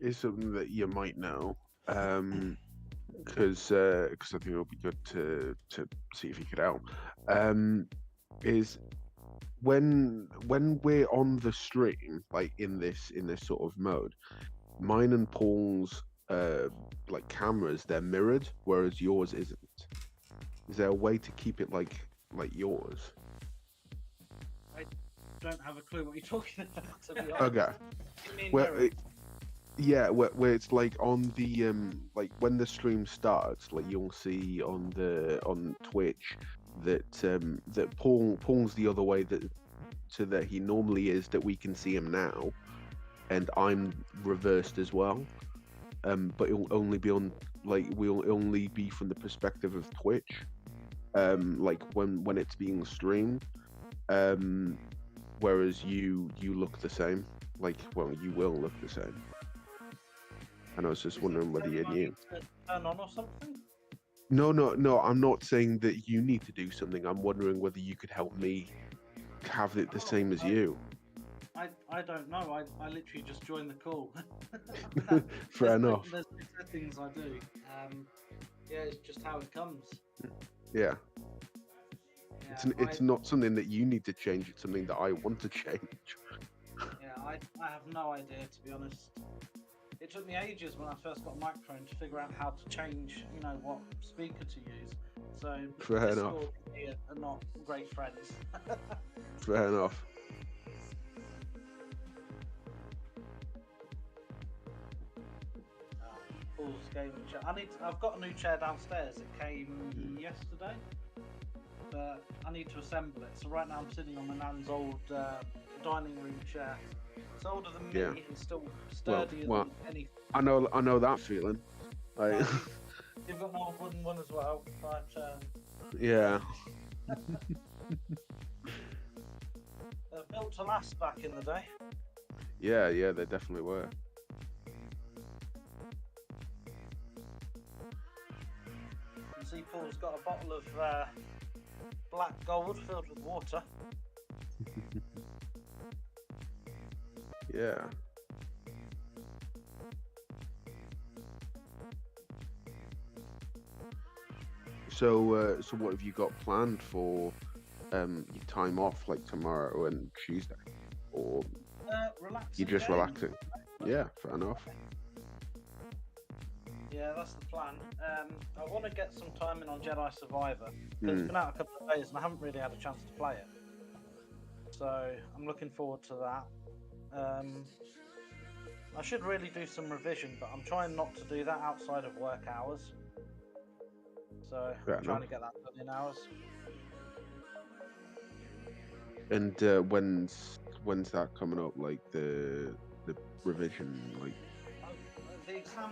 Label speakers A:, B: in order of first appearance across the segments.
A: is something that you might know. Because I think it'll be good to see if you could help. Um, is when we're on the stream, like in this sort of mode, mine and Paul's like cameras, they're mirrored, whereas yours isn't. Is there a way to keep it like yours?
B: I don't have a clue what you're talking about, to be honest.
A: Okay.
B: You mean
A: Well,
B: mirror?
A: yeah, where it's like on the like when the stream starts, like you'll see on Twitch that Paul's the other way that he normally is, that we can see him now, and I'm reversed as well. But it'll only be on, like, we'll only be from the perspective of Twitch. Like when it's being streamed. Um, Whereas you look the same. Like, well, you will look the same. And I was just
B: Is it
A: wondering whether you
B: something I
A: knew.
B: need to turn on or something?
A: No, no, no. I'm not saying that you need to do something. I'm wondering whether you could help me have it the
B: Oh,
A: same as you.
B: I don't know. I literally just joined the call. There's
A: Fair enough.
B: there's no settings I do. Yeah, it's just how it comes.
A: Yeah.
B: Yeah,
A: It's not something that you need to change. It's something that I want to change.
B: I have no idea, to be honest. It took me ages when I first got a microphone to figure out how to change, what speaker to use. So
A: Fair enough.
B: Discord and me are not great friends.
A: Fair enough.
B: Paul's gaming chair. I've got a new chair downstairs. It came yesterday, but I need to assemble it. So right now I'm sitting on my nan's old dining room chair. It's older than me
A: Yeah.
B: and still sturdier
A: well,
B: than anything.
A: I know that feeling. I,
B: You've got an old wooden one as well, but
A: yeah.
B: they're built to last back in the day.
A: Yeah, yeah, they definitely were.
B: You can see Paul's got a bottle of black gold filled with water.
A: Yeah. So what have you got planned for your time off, like tomorrow and Tuesday? Or
B: Relaxing.
A: you're just
B: game.
A: relaxing? Yeah, fair enough.
B: Yeah, that's the plan. I want to get some time in on Jedi Survivor. It's been out a couple of days and I haven't really had a chance to play it. So I'm looking forward to that. I should really do some revision, but I'm trying not to do that outside of work hours. So
A: Fair
B: I'm trying
A: enough.
B: to get that done in hours.
A: And when's that coming up? Like the revision, like.
B: The exam,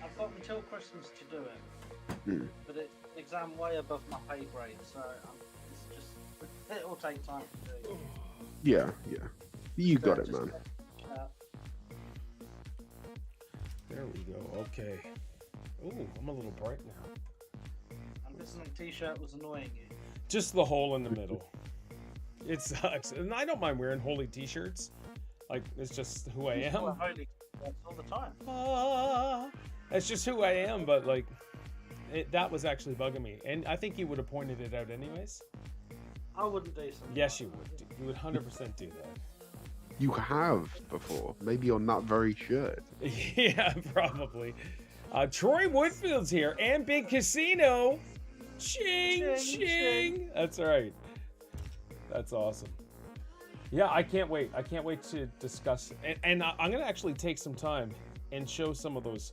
B: I've got until Christmas to do it, but it's an exam way above my pay grade, so it's just, it'll take time to do.
A: Yeah, yeah. You got it,
B: Just
A: man.
C: There we go. Okay. Ooh, I'm a little bright now.
B: I'm guessing the t-shirt was annoying you.
C: Just the hole in the middle. It sucks. And I don't mind wearing holy t-shirts. Like, it's just who I
B: People wear
C: am.
B: holy t-shirts all the time.
C: It's just who I am, but like, that was actually bugging me. And I think you would have pointed it out anyways.
B: I wouldn't do something.
C: Yes,
B: like
C: you
B: that.
C: would. You would 100% do that.
A: You have before, maybe on that very shirt.
C: Yeah, probably. Troy Woodfield's here and Big Casino. Ching,
B: Ching,
C: ching. That's right. That's awesome. Yeah, I can't wait. I can't wait to discuss. And I'm going to actually take some time and show some of those,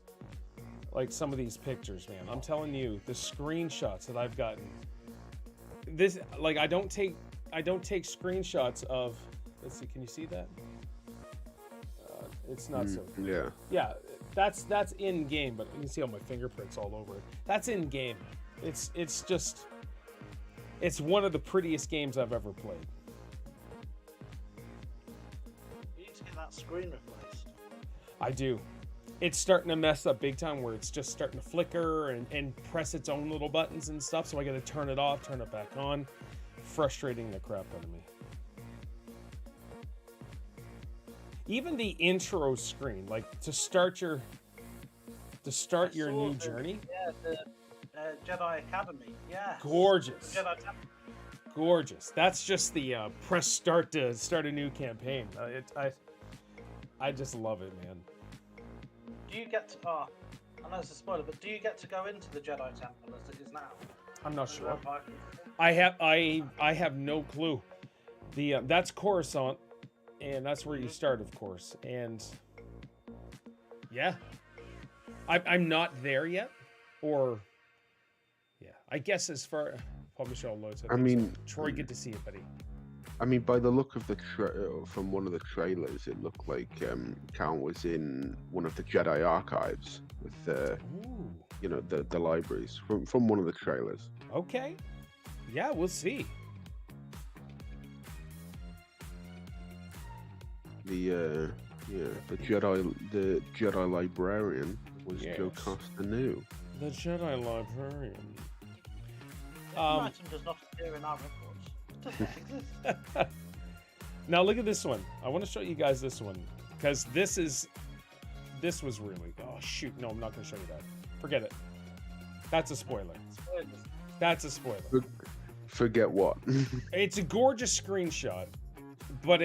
C: like some of these pictures, man. I'm telling you, the screenshots that I've gotten. This, like, I don't take screenshots of. Let's see. Can you see that? It's not so.
A: Yeah.
C: Yeah, that's in game, but you can see all my fingerprints all over it. That's in game. It's just. It's one of the prettiest games I've ever played.
B: You need to get that screen replaced.
C: I do. It's starting to mess up big time where it's just starting to flicker and press its own little buttons and stuff, so I gotta turn it off, turn it back on. Frustrating the crap out of me. even the intro screen, like to start your new journey.
B: Yeah, the Jedi Academy. Yeah.
C: Gorgeous.
B: The Jedi Temple.
C: Gorgeous. That's just the press start to start a new campaign. I just love it, man.
B: Do you get to? Oh, I know it's a spoiler, but do you get to go into the Jedi Temple as it is now?
C: I'm not sure. I have no clue. The that's Coruscant, and that's where you start, of course. And yeah, I'm not there yet, or yeah, I guess as far publisher loads.
A: I mean,
C: Troy, good to see you, buddy.
A: I mean, by the look of the from one of the trailers, it looked like Cal was in one of the Jedi archives with you know, the libraries from one of the trailers.
C: Okay, yeah, we'll see.
A: The Jedi librarian was Joe Costanew.
C: The Jedi librarian.
B: This item does not appear in our records. It does not exist.
C: Now look at this one. I want to show you guys this one because this was really. Oh shoot! No, I'm not going to show you that. Forget it. That's a spoiler.
B: Spoilers.
C: That's a spoiler.
A: Forget what?
C: It's a gorgeous screenshot, but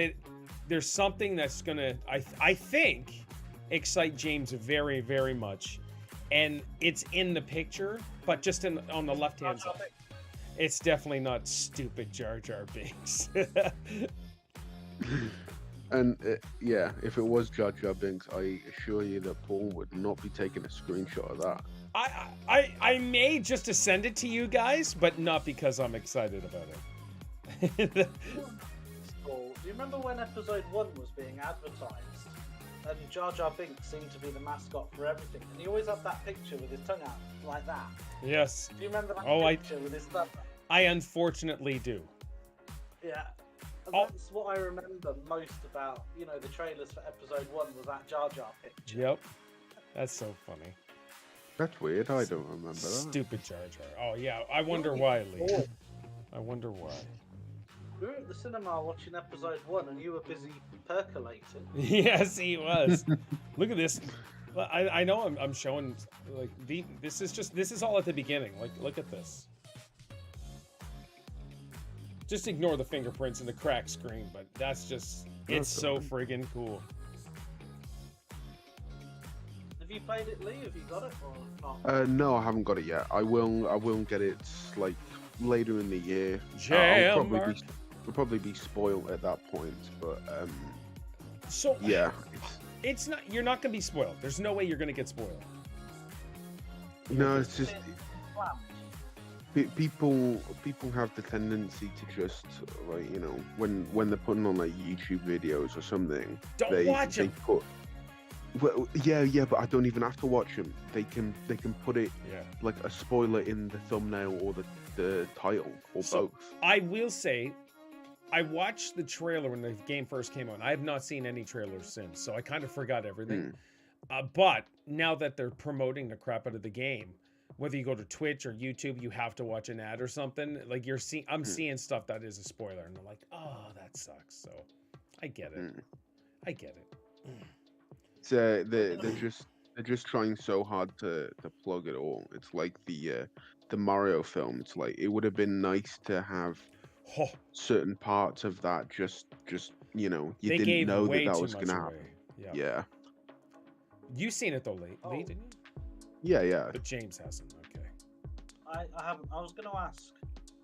C: there's something that's gonna I think excite James very, very much, and it's in the picture, but just on the left hand side. It's definitely not stupid Jar Jar Binks.
A: And yeah, if it was Jar Jar Binks, I assure you that Paul would not be taking a screenshot of that.
C: I may just to send it to you guys, but not because I'm excited about it.
B: Do you remember when episode 1 was being advertised and Jar Jar Binks seemed to be the mascot for everything, and he always had that picture with his tongue out like that?
C: Yes.
B: Do you remember that picture with his thumb?
C: I unfortunately do.
B: Yeah. That's what I remember most about, you know, the trailers for episode 1 was that Jar Jar picture.
C: Yep. That's so funny.
A: That's weird. I don't remember that.
C: Stupid Jar Jar. Oh yeah. I wonder why, Lee. I wonder why.
B: We were at the cinema watching episode 1 and you were busy percolating.
C: Yes, he was. Look at this. I know I'm showing like this is all at the beginning. Like look at this. Just ignore the fingerprints and the cracked screen, but it's so friggin' cool.
B: Have you played it, Lee? Have you got it or not?
A: No, I haven't got it yet. I will get it like later in the year. I'll probably be spoiled at that point, but
C: so
A: yeah,
C: it's not. You're not gonna be spoiled. There's no way you're gonna get spoiled.
A: No, it's just people have the tendency to just like, you know, when they're putting on like YouTube videos or something,
C: don't watch them.
A: Well, yeah, but I don't even have to watch them. They can put it like a spoiler in the thumbnail or the title or both.
C: I will say, I watched the trailer when the game first came out. I have not seen any trailers since, so I kind of forgot everything. But now that they're promoting the crap out of the game, whether you go to Twitch or YouTube, you have to watch an ad or something. Like I'm seeing stuff that is a spoiler, and I'm like, oh, that sucks. So I get it. I get it.
A: They're just trying so hard to plug it all. It's like the Mario film. It's like it would have been nice to have certain parts of that just you know, you didn't know that was gonna happen. Yeah.
C: You seen it though, Lee, didn't you?
A: Yeah.
C: But James hasn't. Okay.
B: I haven't. I was going to ask.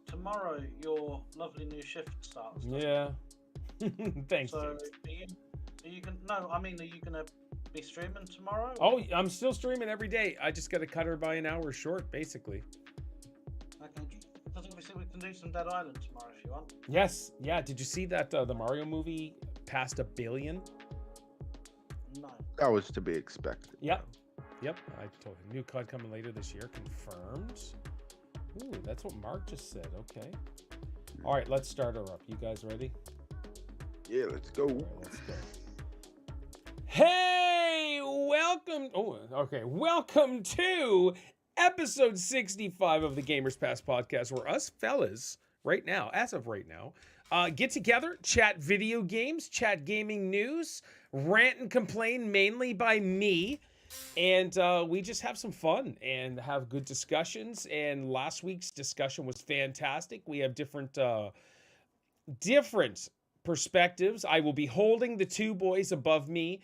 B: Tomorrow, your lovely new shift starts.
C: Yeah. Thanks.
B: So, are you going? No, I mean, are you going to be streaming tomorrow?
C: Oh, I'm still streaming every day. I just got to cut her by an hour short, basically.
B: Okay. Because obviously we can do some Dead Island tomorrow if you want.
C: Yes. Yeah. Did you see that the Mario movie passed $1 billion?
B: No.
A: That was to be expected.
C: Yep, I told you. New COD coming later this year, confirmed. Ooh, that's what Mark just said. Okay. All right, let's start her up. You guys ready?
A: Yeah, let's go.
C: All right, let's go. Hey, welcome. Oh, okay. Welcome to episode 65 of the Gamers Pass podcast, where us fellas, right now, as of right now, get together, chat video games, chat gaming news, rant and complain mainly by me. And we just have some fun and have good discussions. And last week's discussion was fantastic. We have different perspectives. I will be holding the two boys above me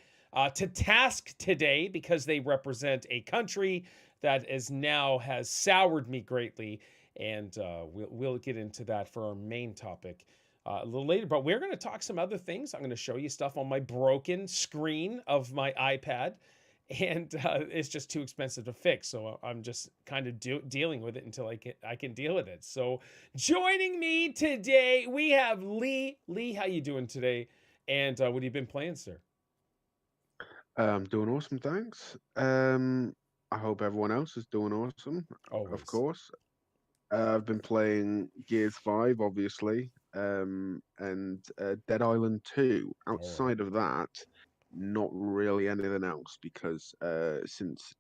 C: to task today because they represent a country that is now has soured me greatly, and we'll get into that for our main topic a little later. But we're going to talk some other things. I'm going to show you stuff on my broken screen of my iPad, and it's just too expensive to fix. So I'm just kind of dealing with it until I can deal with it. So joining me today, we have Lee. Lee, how you doing today? And what have you been playing, sir?
A: I'm doing awesome, thanks. I hope everyone else is doing awesome,
C: Always.
A: of course. I've been playing Gears 5, obviously, and Dead Island 2. Outside of that, not really anything else because since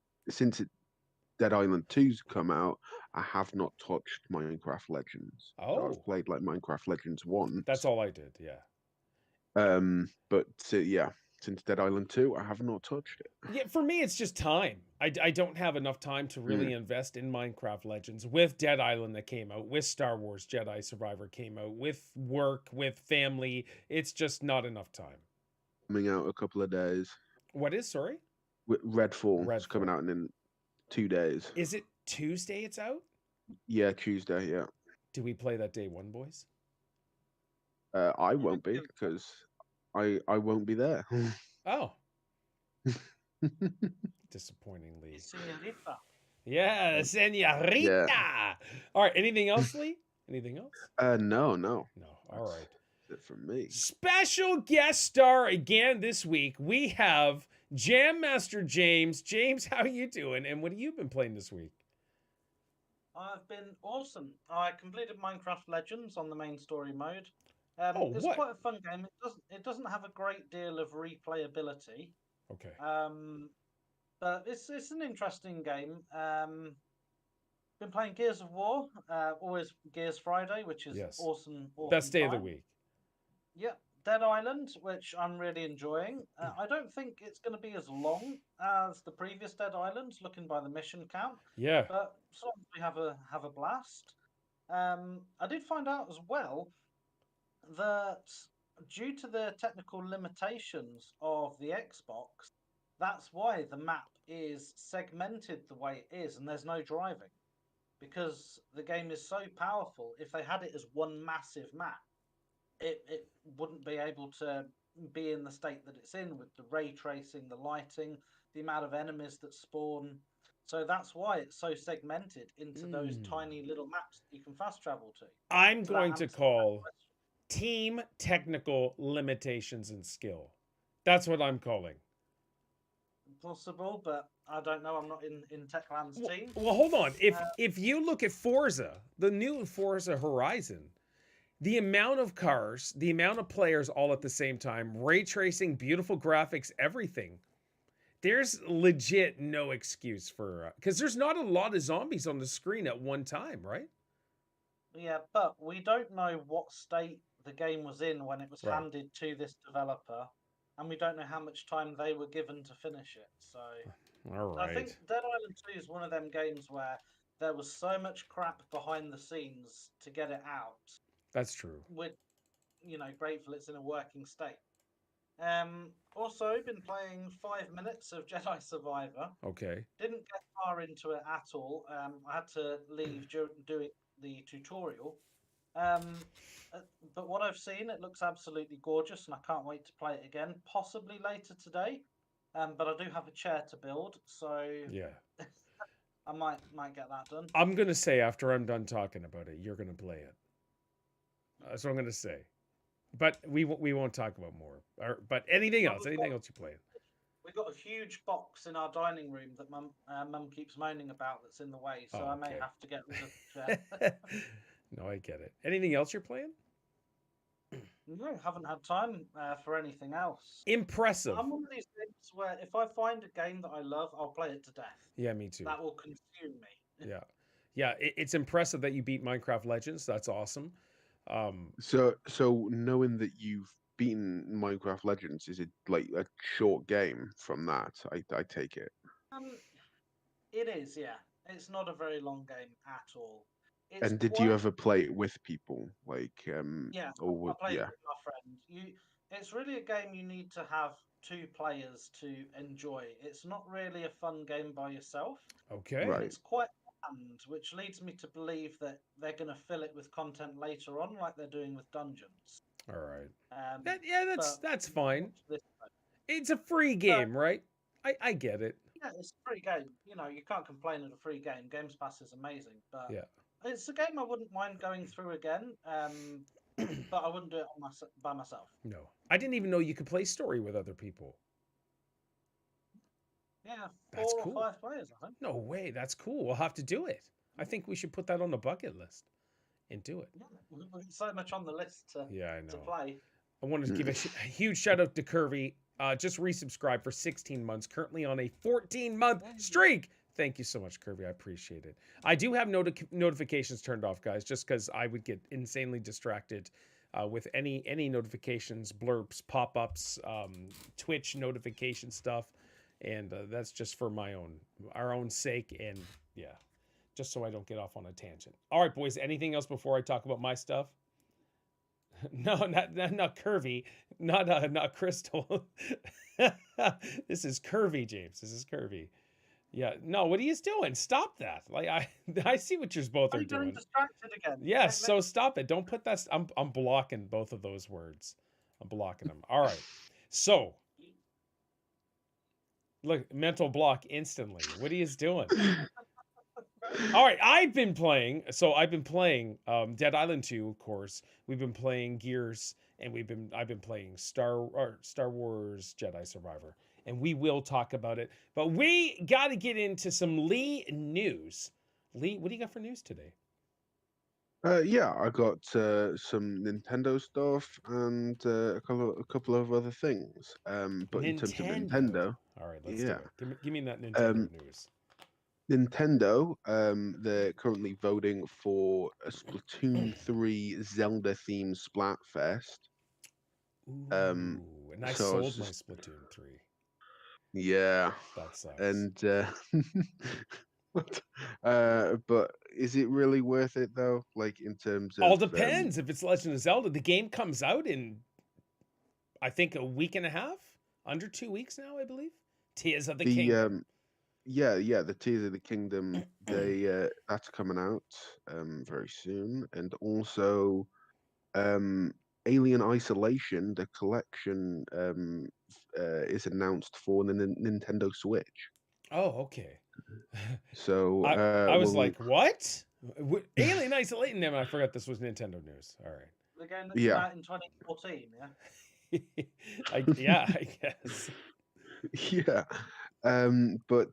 A: Dead Island 2's come out, I have not touched Minecraft Legends. So
C: Oh,
A: I've played like Minecraft Legends once.
C: that's all I did. Yeah.
A: But yeah, since Dead Island 2, I have not touched it.
C: Yeah, for me, it's just time. I don't have enough time to really invest in Minecraft Legends with Dead Island that came out, with Star Wars Jedi Survivor came out, with work, with family. It's just not enough time.
A: Coming out a couple of days.
C: What is, sorry?
A: Redfall is coming out in 2 days.
C: Is it Tuesday it's out?
A: Yeah, Tuesday, yeah.
C: Do we play that day one, boys?
A: I won't be because I won't be there.
C: Oh. Disappointingly.
B: Senorita.
C: Yeah, senorita. Yeah. All right. Anything else, Lee? Anything else?
A: No.
C: No. All right.
A: That's it from me.
C: Special guest star again this week. We have Jam Master James. James, how are you doing? And what have you been playing this week?
B: I've been awesome. I completed Minecraft Legends on the main story mode. It's
C: what?
B: quite a fun game. It doesn't have a great deal of replayability.
C: Okay.
B: But it's an interesting game. Been playing Gears of War. Always Gears Friday, which is awesome.
C: Best day of the week.
B: Yep. Dead Island, which I'm really enjoying. I don't think it's going to be as long as the previous Dead Islands, looking by the mission count.
C: Yeah.
B: But as long as we have a blast. I did find out as well that due to the technical limitations of the Xbox, that's why the map is segmented the way it is, and there's no driving. Because the game is so powerful, if they had it as one massive map, it wouldn't be able to be in the state that it's in with the ray tracing, the lighting, the amount of enemies that spawn. So that's why it's so segmented into those tiny little maps that you can fast travel to.
C: I'm going to call team technical limitations and skill. That's what I'm calling.
B: Possible, but I don't know. I'm not in Techland's team.
C: Well, hold on. If you look at Forza, the new Forza Horizon, the amount of cars, the amount of players all at the same time, ray tracing, beautiful graphics, everything. There's legit no excuse for because there's not a lot of zombies on the screen at one time, right?
B: Yeah, but we don't know what state the game was in when it was handed to this developer, and we don't know how much time they were given to finish it. So
C: all right.
B: I think Dead Island 2 is one of them games where there was so much crap behind the scenes to get it out.
C: That's true.
B: We're, grateful it's in a working state. Also, been playing 5 minutes of Jedi Survivor.
C: Okay.
B: Didn't get far into it at all. I had to leave doing the tutorial. But what I've seen, it looks absolutely gorgeous, and I can't wait to play it again. Possibly later today. But I do have a chair to build, so
C: yeah,
B: I might get that done.
C: I'm gonna say after I'm done talking about it, you're gonna play it. That's what I'm gonna say. But we won't talk about more. But anything else? Anything else you playing?
B: We've got a huge box in our dining room that Mum keeps moaning about that's in the way, so I may have to get rid of the chair.
C: No, I get it. Anything else you're playing?
B: No, haven't had time for anything else.
C: Impressive.
B: I'm one of these things where if I find a game that I love, I'll play it to death.
C: Yeah, me too.
B: That will consume me.
C: Yeah. It's impressive that you beat Minecraft Legends. That's awesome.
A: So knowing that you've beaten Minecraft Legends? Is it like a short game from that? I take it.
B: Um, it is, yeah. It's not a very long game at all. It's
A: And did you
B: quite
A: ever play it with people?
B: Yeah, I
A: or
B: played it
A: yeah,
B: with my friend. It's really a game you need to have two players to enjoy. It's not really a fun game by yourself.
C: Okay.
A: right.
B: It's quite bland, which leads me to believe that they're going to fill it with content later on, like they're doing with Dungeons.
C: All right.
B: Um,
C: Yeah,
B: but
C: that's fine.
B: watch this one.
C: It's a free
B: But
C: game, right? I get it.
B: yeah, it's a free game. You know, you can't complain at a free game. Games Pass is amazing, but
C: Yeah.
B: it's a game I wouldn't mind going through again. But I wouldn't do it by myself.
C: No. I didn't even know you could play story with other people.
B: Yeah,
C: That's
B: 4 or 5
C: cool.
B: players, I think.
C: No way. That's cool. We'll have to do it. I think we should put that on the bucket list and do it.
B: Yeah, we've got so much on the list
C: Yeah, I
B: to
C: know.
B: play.
C: I wanted to give
A: Mm.
C: a huge shout out to Curvy. Just resubscribed for 16 months, currently on a 14-month streak. Thank you so much, Curvy. I appreciate it. I do have notifications turned off, guys, just because I would get insanely distracted with any notifications, blurps, pop-ups, Twitch notification stuff, and that's just for our own sake, and yeah, just so I don't get off on a tangent. All right, boys. Anything else before I talk about my stuff? No, not Curvy, not Crystal. This is Curvy, James. This is Curvy. Yeah, no, what are you doing? Stop that! Like I see what you're both
B: Are
C: are
B: you getting
C: doing.
B: distracted again?
C: Yes, so stop it. Don't put that. I'm blocking both of those words. I'm blocking them. All right. So look, mental block instantly. What are you doing? All right, I've been playing Dead Island 2, of course. We've been playing Gears, and I've been playing Star Wars Jedi Survivor, and we will talk about it. But we got to get into some Lee news. Lee, what do you got for news today?
A: Yeah, I got some Nintendo stuff and a couple of other things. But in terms of
C: Nintendo.
A: Nintendo,
C: All right, let's do
A: yeah,
C: it. Give me that
A: um,
C: Nintendo news.
A: Nintendo, they're currently voting for a Splatoon 3 Zelda themed Splatfest. Um,
C: Ooh, and I
A: so it's
C: sold my
A: just
C: Splatoon 3.
A: yeah,
C: That sucks.
A: and what? But is it really worth it though? Like in terms
C: All
A: of
C: depends. If it's Legend of Zelda, the game comes out in I think a week and a half, under 2 weeks now, I believe. Tears of the
A: the
C: Kingdom.
A: yeah, the Tears of the Kingdom, that's coming out very soon, and also um Alien Isolation, the collection is announced for the Nintendo Switch.
C: Oh, okay.
A: So
C: I was
A: well,
C: like, what? Alien Isolation? No, I forgot this was Nintendo news. All right.
B: The game that came
A: yeah,
B: out in 2014, yeah?
C: Yeah, I guess.
A: yeah, but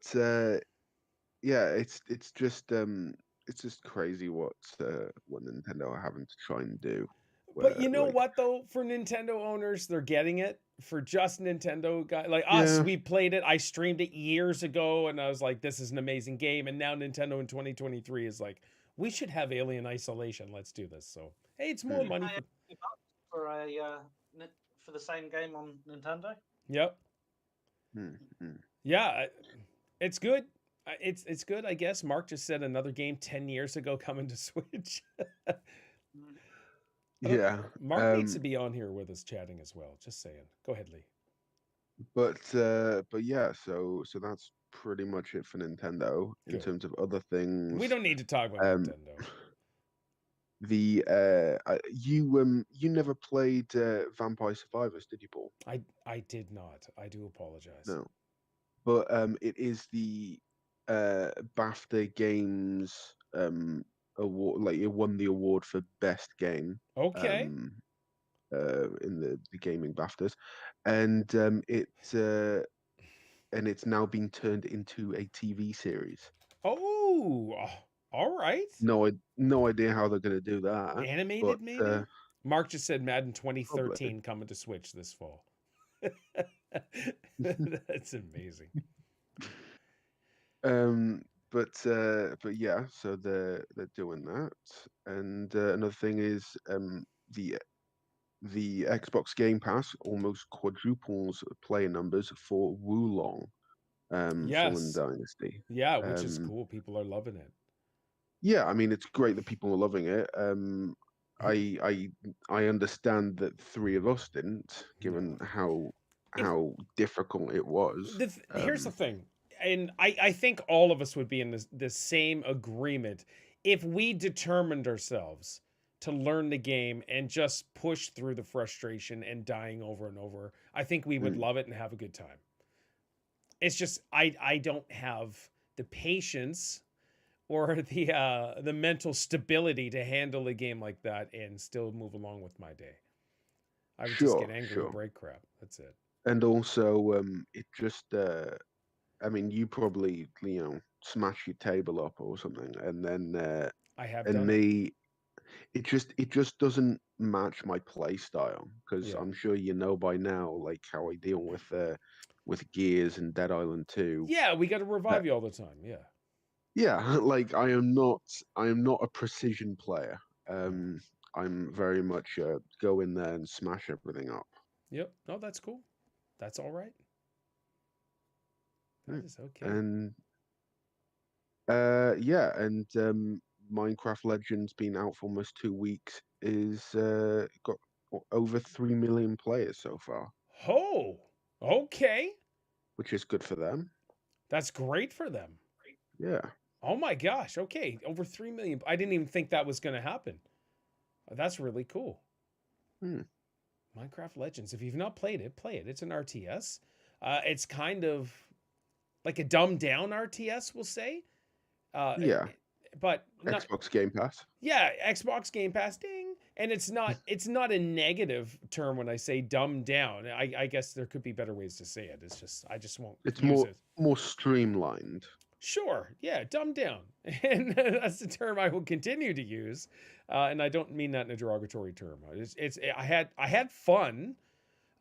A: yeah, it's just crazy what Nintendo are having to try and do.
C: But
A: Where
C: you know
A: like
C: what though? For Nintendo owners, they're getting it. For just Nintendo guys like us,
A: yeah,
C: we played it. I streamed it years ago, and I was like, "This is an amazing game." And now Nintendo in 2023 is like, "We should have Alien Isolation. Let's do this." So hey, it's more
B: Did you
C: money
B: pay
C: for.
B: $80 for for the same game on Nintendo?
C: Yep.
A: mm, mm.
C: Yeah, it's good. It's good, I guess. Mark just said another game 10 years ago coming to Switch.
B: Mm.
A: Yeah.
C: Mark needs to be on here with us chatting as well. Just saying. Go ahead, Lee.
A: But yeah, so that's pretty much it for Nintendo in
C: Good.
A: terms of other
C: We
A: things.
C: don't need to talk about
A: Um,
C: Nintendo.
A: you never played Vampire Survivors, did you, Paul?
C: I did not. I do apologize.
A: No. But it is the BAFTA Games award, like it won the award for best game
C: Okay.
A: in the gaming BAFTAs, and it's now been turned into a TV series.
C: Oh, all right.
A: No idea how they're going to do that, but
C: Animated, maybe? Mark just said Madden
A: probably.
C: 2013 coming to Switch this fall. That's amazing.
A: But yeah, so they're doing that, and another thing is the the Xbox Game Pass almost quadruples player numbers for Wulong, Fallen
C: Yes.
A: Dynasty.
C: Yeah, which is
A: Um,
C: cool. People are loving it.
A: yeah, I mean it's great that people are loving it. I I I understand that three of us didn't, given
C: No. If
A: how difficult it was.
C: here's the
A: Um,
C: thing, and I think all of us would be in the same agreement if we determined ourselves to learn the game and just push through the frustration and dying over and over. I think we would
A: mm,
C: love it and have a good time. It's just I don't have the patience or the mental stability to handle a game like that and still move along with my day. I would just get
A: sure,
C: angry and
A: sure.
C: break crap. That's it.
A: And also, it just I mean, you probably, smash your table up or something, and then
C: I have
A: and
C: done it.
A: me, it just doesn't match my play style because
C: Yeah.
A: I'm sure you know by now, like how I deal with Gears and Dead Island 2.
C: Yeah, we got to
A: That
C: revive you all the time. Yeah.
A: yeah, like I am not a precision player.
C: No.
A: Um, I'm very much go in there and smash everything up.
C: Yep. No, that's cool. That's all right. That
A: Mm.
C: is okay.
A: And yeah, and Minecraft Legends been out for almost 2 weeks is got over 3 million players so far,
C: Oh, okay.
A: which is good for them.
C: That's great for them.
A: Yeah.
C: Oh my gosh. Okay. Over 3 million. I didn't even think that was going to happen. That's really cool.
A: Hmm.
C: Minecraft Legends. If you've not played it, play it. It's an RTS. It's kind of like a dumbed down RTS, we'll say. Uh,
A: Yeah.
C: but not
A: Xbox Game Pass.
C: yeah, Xbox Game Pass ding. And it's not a negative term when I say dumbed down. I guess there could be better ways to say it. It's just I just won't
A: It's
C: use
A: more
C: it.
A: more streamlined.
C: Sure, yeah, dumbed down, and that's the term I will continue to use, and I don't mean that in a derogatory term. It's I had fun,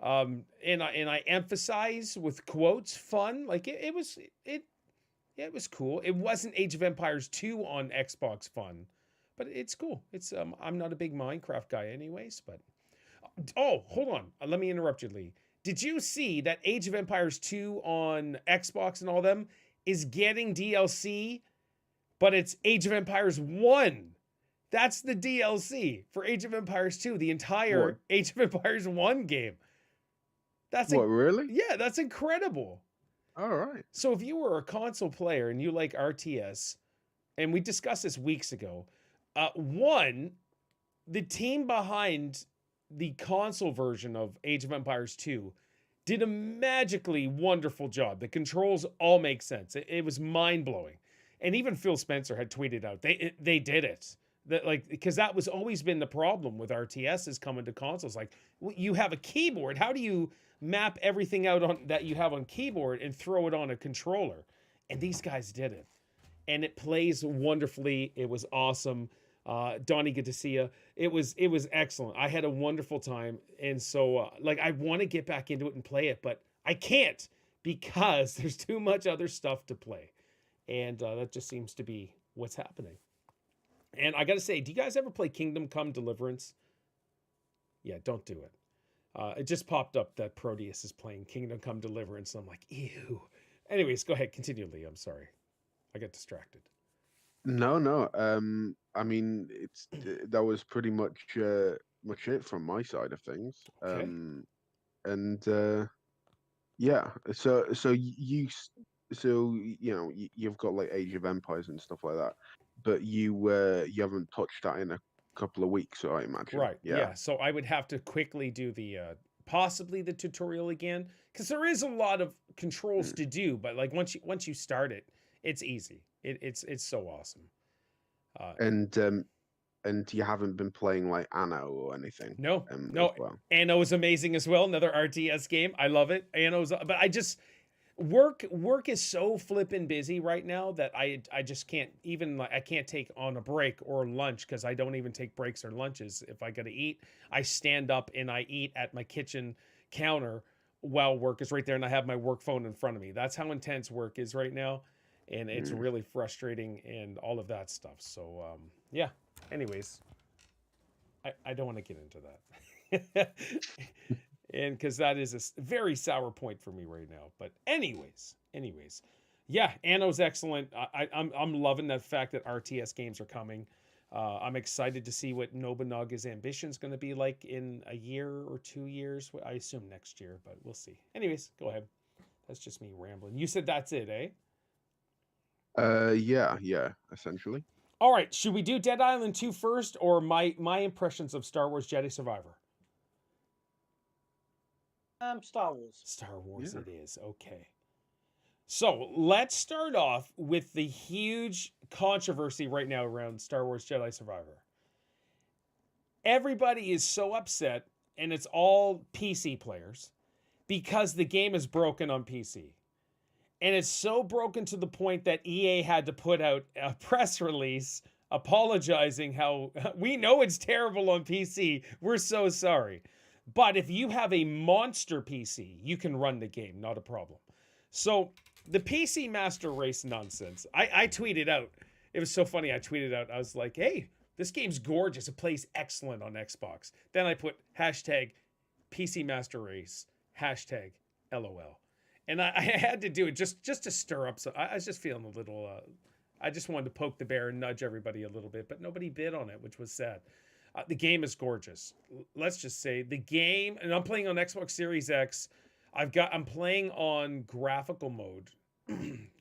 C: and I emphasize with quotes fun. Like it was cool. It wasn't Age of Empires 2 on Xbox fun, but it's cool. It's I'm not a big Minecraft guy anyways, but oh, hold on. Let me interrupt you, Lee. Did you see that Age of Empires 2 on Xbox and all them is getting DLC, but it's Age of Empires 1? That's the DLC for Age of Empires 2, the
A: What?
C: entire Age of Empires 1 game. That's
A: What, really?
C: yeah, that's incredible.
A: All right.
C: So if you were a console player and you like RTS, and we discussed this weeks ago, one, the team behind the console version of Age of Empires 2 did a magically wonderful job. The controls all make sense. It was mind blowing, and even Phil Spencer had tweeted out they did it. That like because that was always been the problem with RTSs coming to consoles. Like you have a keyboard, how do you map everything out on that you have on keyboard and throw it on a controller? And these guys did it, and it plays wonderfully. It was awesome. Donnie, good to see you. It was excellent. I had a wonderful time, and so like I want to get back into it and play it, but I can't because there's too much other stuff to play, and that just seems to be what's happening. And I got to say, do you guys ever play Kingdom Come Deliverance? Yeah, don't do it. It just popped up that Proteus is playing Kingdom Come Deliverance, and I'm like, ew. Anyways, go ahead, continue, Lee. I'm sorry, I got distracted.
A: No, no. I mean, that was pretty much it from my side of things.
C: Okay.
A: And yeah. You've got like Age of Empires and stuff like that, but you haven't touched that in a couple of weeks, I imagine.
C: Right.
A: Yeah.
C: Yeah. So I would have to quickly do the possibly the tutorial again because there is a lot of controls
A: Mm.
C: to do, but like once you start it, it's easy. It's so awesome. Uh,
A: And you haven't been playing like Anno or anything,
C: no,
A: as
C: no.
A: well.
C: Anno is amazing as well. Another RTS game. I love it. Anno's, but I just work is so flippin' busy right now that I just can't even like I can't take on a break or lunch because I don't even take breaks or lunches. If I gotta eat, I stand up and I eat at my kitchen counter while work is right there and I have my work phone in front of me. That's how intense work is right now. And it's
A: Mm.
C: really frustrating and all of that stuff. So yeah. Anyways, I don't want to get into that. And because that is a very sour point for me right now. But anyways, yeah, Anno's excellent. I'm loving the fact that RTS games are coming. I'm excited to see what Nobunaga's ambition is going to be like in a year or 2 years. I assume next year, but we'll see. Anyways, go ahead. That's just me rambling. You said that's it, eh?
A: Yeah, essentially.
C: All right. Should we do Dead Island 2 first, or my impressions of Star Wars Jedi Survivor?
B: Star Wars.
C: Star Wars
A: Yeah.
C: it is. Okay. So let's start off with the huge controversy right now around Star Wars Jedi Survivor. Everybody is so upset, and it's all PC players, because the game is broken on PC. And it's so broken to the point that EA had to put out a press release apologizing how we know it's terrible on PC. We're so sorry. But if you have a monster PC, you can run the game, not a problem. So the PC Master Race nonsense, I tweeted out. It was so funny. I tweeted out, I was like, hey, this game's gorgeous. It plays excellent on Xbox. Then I put hashtag PC Master Race, hashtag LOL. And I had to do it just to stir up. So I was just feeling a little, I just wanted to poke the bear and nudge everybody a little bit, but nobody bid on it, which was sad. The game is gorgeous. Let's just say the game, and I'm playing on Xbox Series X. I'm playing on graphical mode,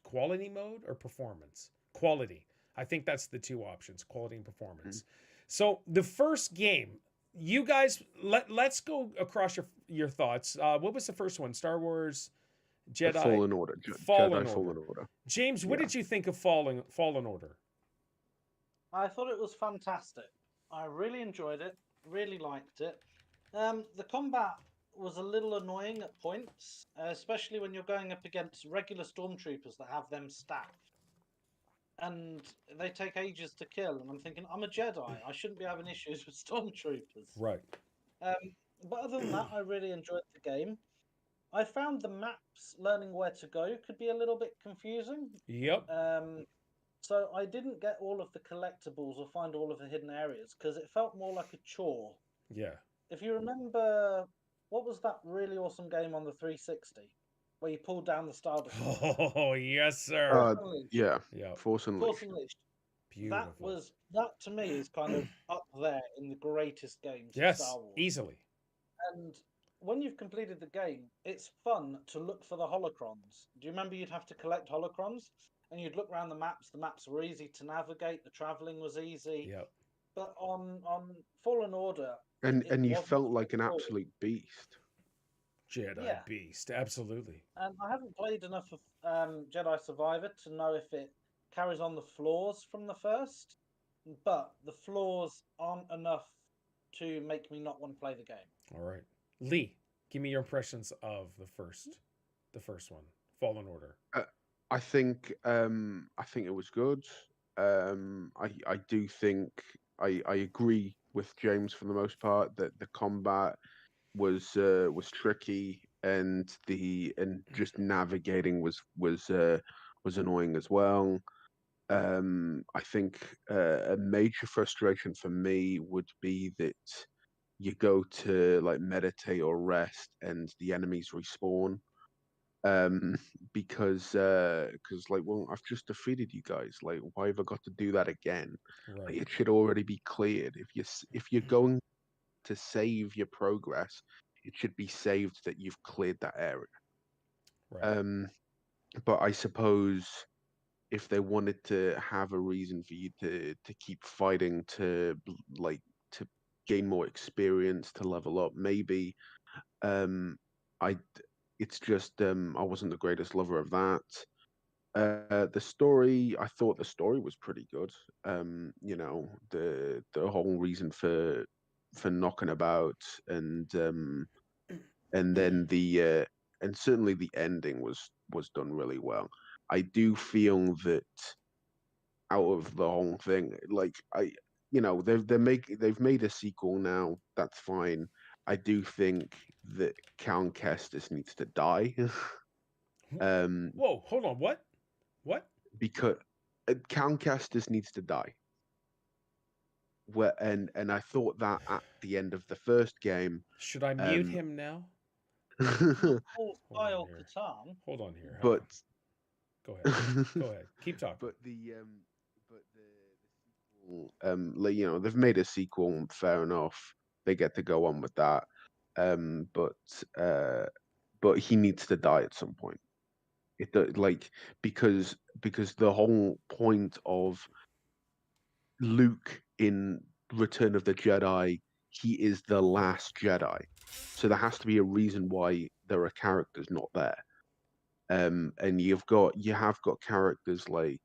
C: quality mode or performance. Quality. I think that's the two options, quality and performance. So the first game, you guys, let's go across your thoughts. What was the first one? Star Wars Jedi
A: Fallen Order.
C: Fallen
A: Jedi
C: Order.
A: Fallen Order.
C: James, what did you think of Fallen Order?
B: I thought it was fantastic. I really enjoyed it. Really liked it. The combat was a little annoying at points, especially when you're going up against regular stormtroopers that have them stacked. And they take ages to kill. And I'm thinking, I'm a Jedi. I shouldn't be having issues with stormtroopers.
C: Right.
B: But other than that, I really enjoyed the game. I found the maps, learning where to go, could be a little bit confusing.
C: Yep.
B: So I didn't get all of the collectibles or find all of the hidden areas because it felt more like a chore.
C: Yeah.
B: If you remember, what was that really awesome game on the 360 where you pulled down the Star Destroyer?
C: Oh, yes, sir.
A: Yeah.
C: Yeah.
A: Force
B: Force
A: Unleashed.
B: Unleashed.
C: Beautiful.
B: That to me is kind of up there in the greatest games of
C: Yes,
B: Star Wars.
C: easily.
B: And when you've completed the game, it's fun to look for the holocrons. Do you remember you'd have to collect holocrons? And you'd look around the maps were easy to navigate, the travelling was easy.
C: Yep.
B: But on Fallen Order...
A: And you
B: wasn't
A: felt like an
B: straightforward.
A: absolute beast.
C: Jedi Beast, absolutely.
B: And I haven't played enough of Jedi Survivor to know if it carries on the flaws from the first, but the flaws aren't enough to make me not want to play the game.
C: All right. Lee, give me your impressions of the first one, Fallen Order.
A: I think it was good. I do think I agree with James for the most part that the combat was tricky and just navigating was annoying as well. I think a major frustration for me would be that you go to like meditate or rest and the enemies respawn. Because like, well, I've just defeated you guys. Like, why have I got to do that again? Like,
C: Right.
A: it should already be cleared. If you're going to save your progress, it should be saved that you've cleared that area.
C: Right.
A: But I suppose if they wanted to have a reason for you to keep fighting to gain more experience, to level up, maybe I it's just I wasn't the greatest lover of that. The story, I thought the story was pretty good. You know, the whole reason for knocking about and then the and certainly the ending was done really well. I do feel that out of the whole thing, like they've made a sequel now. That's fine. I do think that Count Kestis needs to die.
C: Whoa, hold on. What?
A: Because Count Kestis needs to die. and I thought that at the end of the first game,
C: Should I mute
A: um,
C: him now?
B: Paul
C: Hold on
B: Kyle
C: here.
B: Katan.
C: Hold on here.
A: but
C: Go ahead. Go ahead. Keep talking.
A: but the sequel, like, you know, they've made a sequel, fair enough. They get to go on with that. Um, but uh, but he needs to die at some point. Like, because the whole point of Luke in Return of the Jedi, he is the last Jedi. So there has to be a reason why there are characters not there. And you have got characters like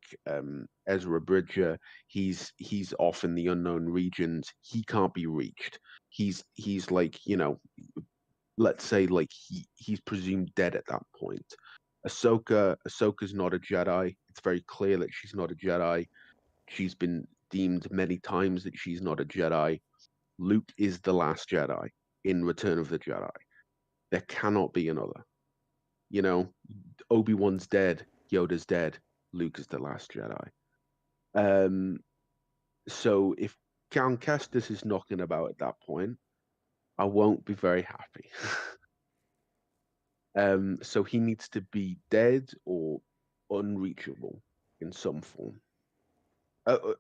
A: Ezra Bridger. He's off in the unknown regions. He can't be reached. He's like, you know, let's say like he's presumed dead at that point. Ahsoka's not a Jedi. It's very clear that she's not a Jedi. She's been deemed many times that she's not a Jedi. Luke is the last Jedi in Return of the Jedi. There cannot be another. You know, Obi-Wan's dead, Yoda's dead, Luke is the last Jedi. Um, so if Count Kestis is knocking about at that point, I won't be very happy. So he needs to be dead or unreachable in some form.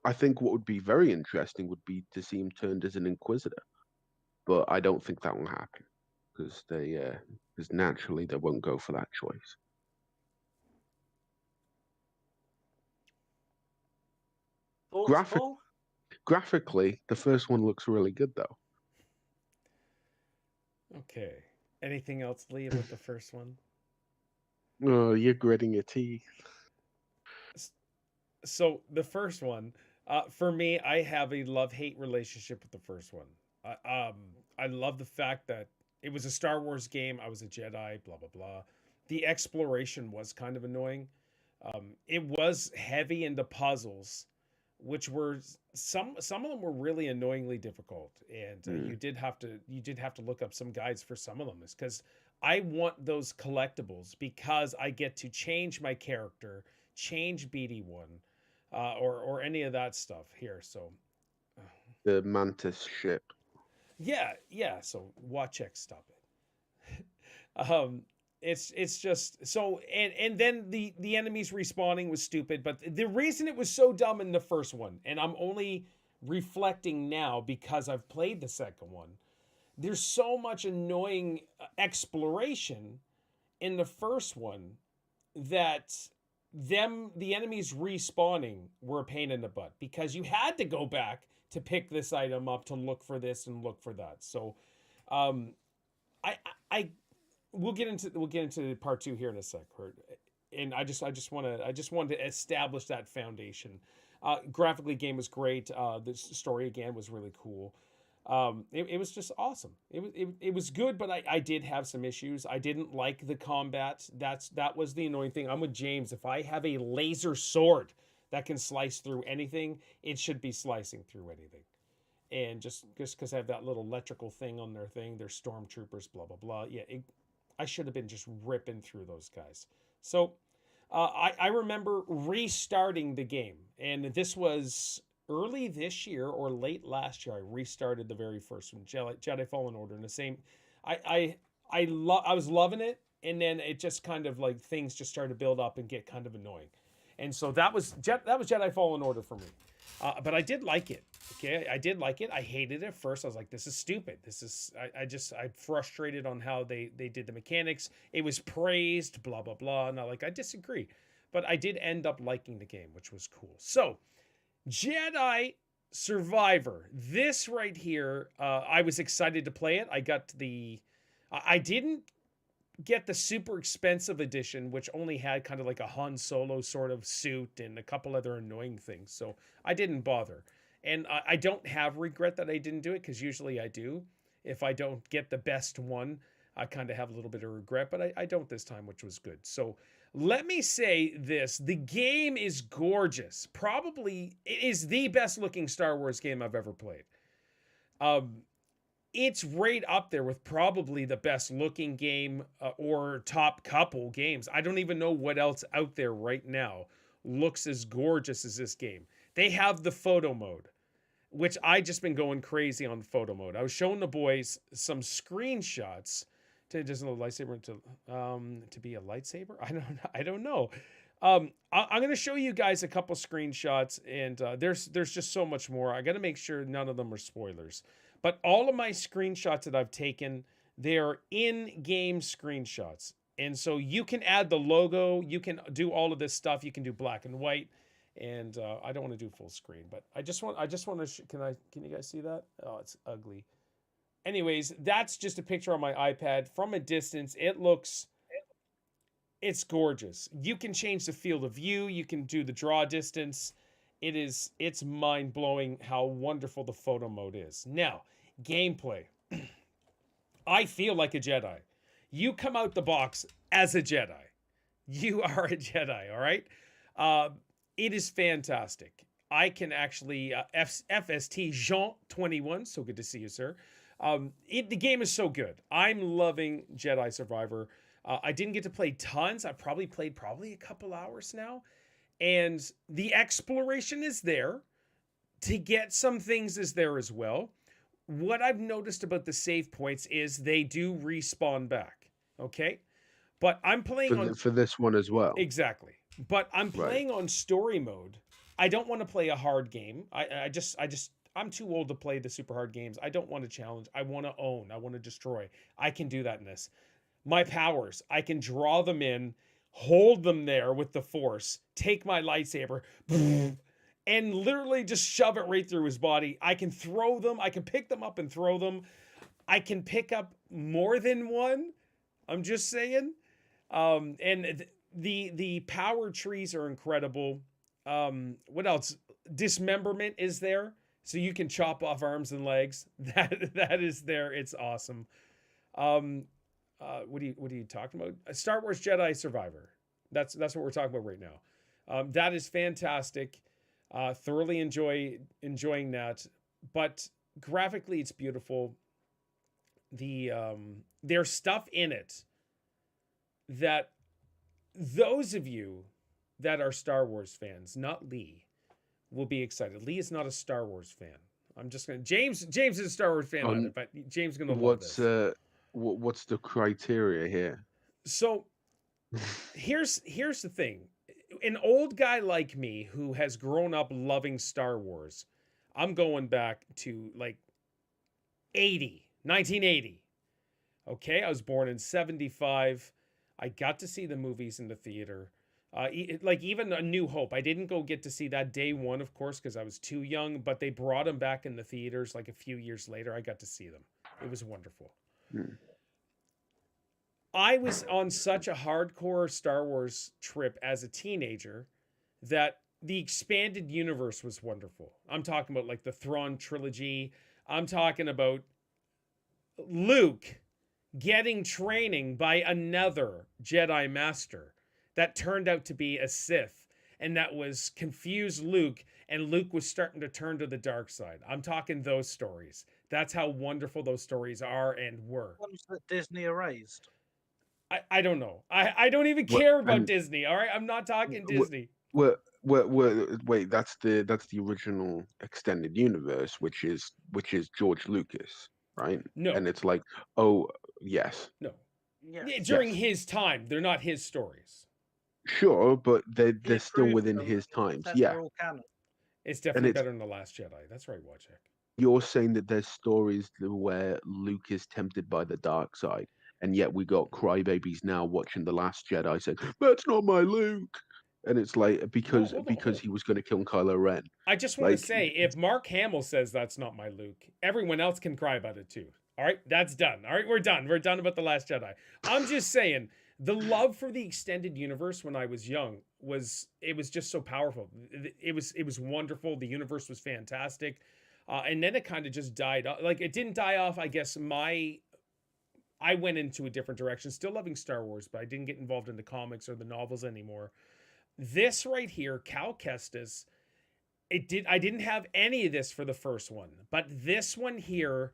A: I think what would be very interesting would be to see him turned as an Inquisitor, but I don't think that will happen because naturally they won't go for that choice.
B: Thoughts, Paul?
A: Graphically, the first one looks really good though.
C: Okay. Anything else, Lee, about the first one?
A: Oh, you're gritting your teeth.
C: So the first one, for me, I have a love-hate relationship with the first one. I love the fact that it was a Star Wars game. I was a Jedi. Blah blah blah. The exploration was kind of annoying. It was heavy into puzzles, which were some of them were really annoyingly difficult, and you did have to look up some guides for some of them. Is because I want those collectibles because I get to change my character, change BD1, or any of that stuff here. So
A: The Mantis ship.
C: yeah. So watch X, stop it. It's just so, and then the enemies respawning was stupid, but the reason it was so dumb in the first one, and I'm only reflecting now because I've played the second one, there's so much annoying exploration in the first one that the enemies respawning were a pain in the butt because you had to go back to pick this item up, to look for this and look for that. So I we'll get into part 2 here in a sec. And I just wanted to establish that foundation. Graphically, game was great. The story again was really cool. It was just awesome. It was good, but I did have some issues. I didn't like the combat. That was the annoying thing. I'm with James. If I have a laser sword that can slice through anything, it should be slicing through anything. And just because I have that little electrical thing on their thing, they're stormtroopers, blah blah blah. Yeah, I should have been just ripping through those guys. So I remember restarting the game, and this was early this year or late last year. I restarted the very first one, Jedi Fallen Order, and the same. I was loving it, and then it just kind of like things just started to build up and get kind of annoying, and so that was Jedi Fallen Order for me. But I did like it. Okay, I did like it. I hated it at first. I was like, this is stupid. I'm frustrated on how they did the mechanics. It was praised, blah, blah, blah. And I disagree. But I did end up liking the game, which was cool. So, Jedi Survivor. This right here, I was excited to play it. I didn't get the super expensive edition, which only had kind of like a Han Solo sort of suit and a couple other annoying things. So I didn't bother. And I don't have regret that I didn't do it, because usually I do. If I don't get the best one, I kind of have a little bit of regret, but I don't this time, which was good. So let me say this. The game is gorgeous. Probably it is the best looking Star Wars game I've ever played. It's right up there with probably the best looking game or top couple games. I don't even know what else out there right now looks as gorgeous as this game. They have the photo mode, which I just been going crazy on photo mode. I was showing the boys some screenshots to just a lightsaber to be a lightsaber. I don't know. I'm going to show you guys a couple screenshots, and there's just so much more. I got to make sure none of them are spoilers. But all of my screenshots that I've taken, they're in-game screenshots. And so you can add the logo, you can do all of this stuff, you can do black and white, and I don't want to do full screen, but I just want to can you guys see that? Oh, it's ugly. Anyways, that's just a picture on my iPad from a distance. It's gorgeous. You can change the field of view, you can do the draw distance. It's mind-blowing how wonderful the photo mode is. Now, gameplay. I feel like a Jedi. You come out the box as a Jedi. You are a Jedi, all right? It is fantastic. I can actually, FST Jean 21, so good to see you, sir. The game is so good. I'm loving Jedi Survivor. I didn't get to play tons. I probably played a couple hours now. And the exploration is there. To get some things is there as well. What I've noticed about the save points is they do respawn back. Okay? But I'm playing
A: for this one as well.
C: Exactly. But I'm playing on story mode. I don't want to play a hard game. I'm too old to play the super hard games. I don't want to challenge. I want to own. I want to destroy. I can do that in this. My powers, I can draw them in, hold them there with the force, take my lightsaber, and literally just shove it right through his body. I can throw them. I can pick them up and throw them. I can pick up more than one. I'm just saying. And the power trees are incredible. What else? Dismemberment is there, so you can chop off arms and legs. That is there. It's awesome. What are you talking about? Star Wars Jedi Survivor. That's what we're talking about right now. That is fantastic. Thoroughly enjoying that. But graphically, it's beautiful. There's stuff in it that those of you that are Star Wars fans, not Lee, will be excited. Lee is not a Star Wars fan. I'm just gonna James is a Star Wars fan on it, but James is gonna love this.
A: What's the criteria here?
C: So here's the thing. An old guy like me who has grown up loving Star Wars, I'm going back to like 1980. Okay, I was born in 75. I got to see the movies in the theater. Like even A New Hope. I didn't go get to see that day one, of course, because I was too young, but they brought them back in the theaters like a few years later. I got to see them. It was wonderful. I was on such a hardcore Star Wars trip as a teenager that the expanded universe was wonderful. I'm talking about like the Thrawn trilogy. I'm talking about Luke getting training by another Jedi Master that turned out to be a Sith, and that was confused Luke, and Luke was starting to turn to the dark side. I'm talking those stories. That's how wonderful those stories are and were.
B: Ones that Disney erased.
C: I don't know. I don't even care about Disney. All right, I'm not talking Disney.
A: Wait, that's the original extended universe, which is George Lucas, right?
C: No.
A: And it's like, oh yes.
C: No.
B: Yes.
C: During his time, they're not his stories.
A: Sure, but they're still within his times. Yeah.
B: They're all canon.
C: It's definitely better than The Last Jedi. That's right, Wojciech.
A: You're saying that there's stories where Luke is tempted by the dark side, and yet we got crybabies now watching The Last Jedi saying, "That's not my Luke," and it's like because he was going to kill Kylo Ren.
C: I just want to say, if Mark Hamill says that's not my Luke, everyone else can cry about it too. All right, that's done. All right, we're done. We're done about The Last Jedi. I'm just saying, the love for the extended universe when I was young was just so powerful. It was wonderful. The universe was fantastic. And then it kind of just died off. Like, it didn't die off. I guess I went into a different direction, still loving Star Wars, but I didn't get involved in the comics or the novels anymore. This right here, Cal Kestis, I didn't have any of this for the first one, but this one here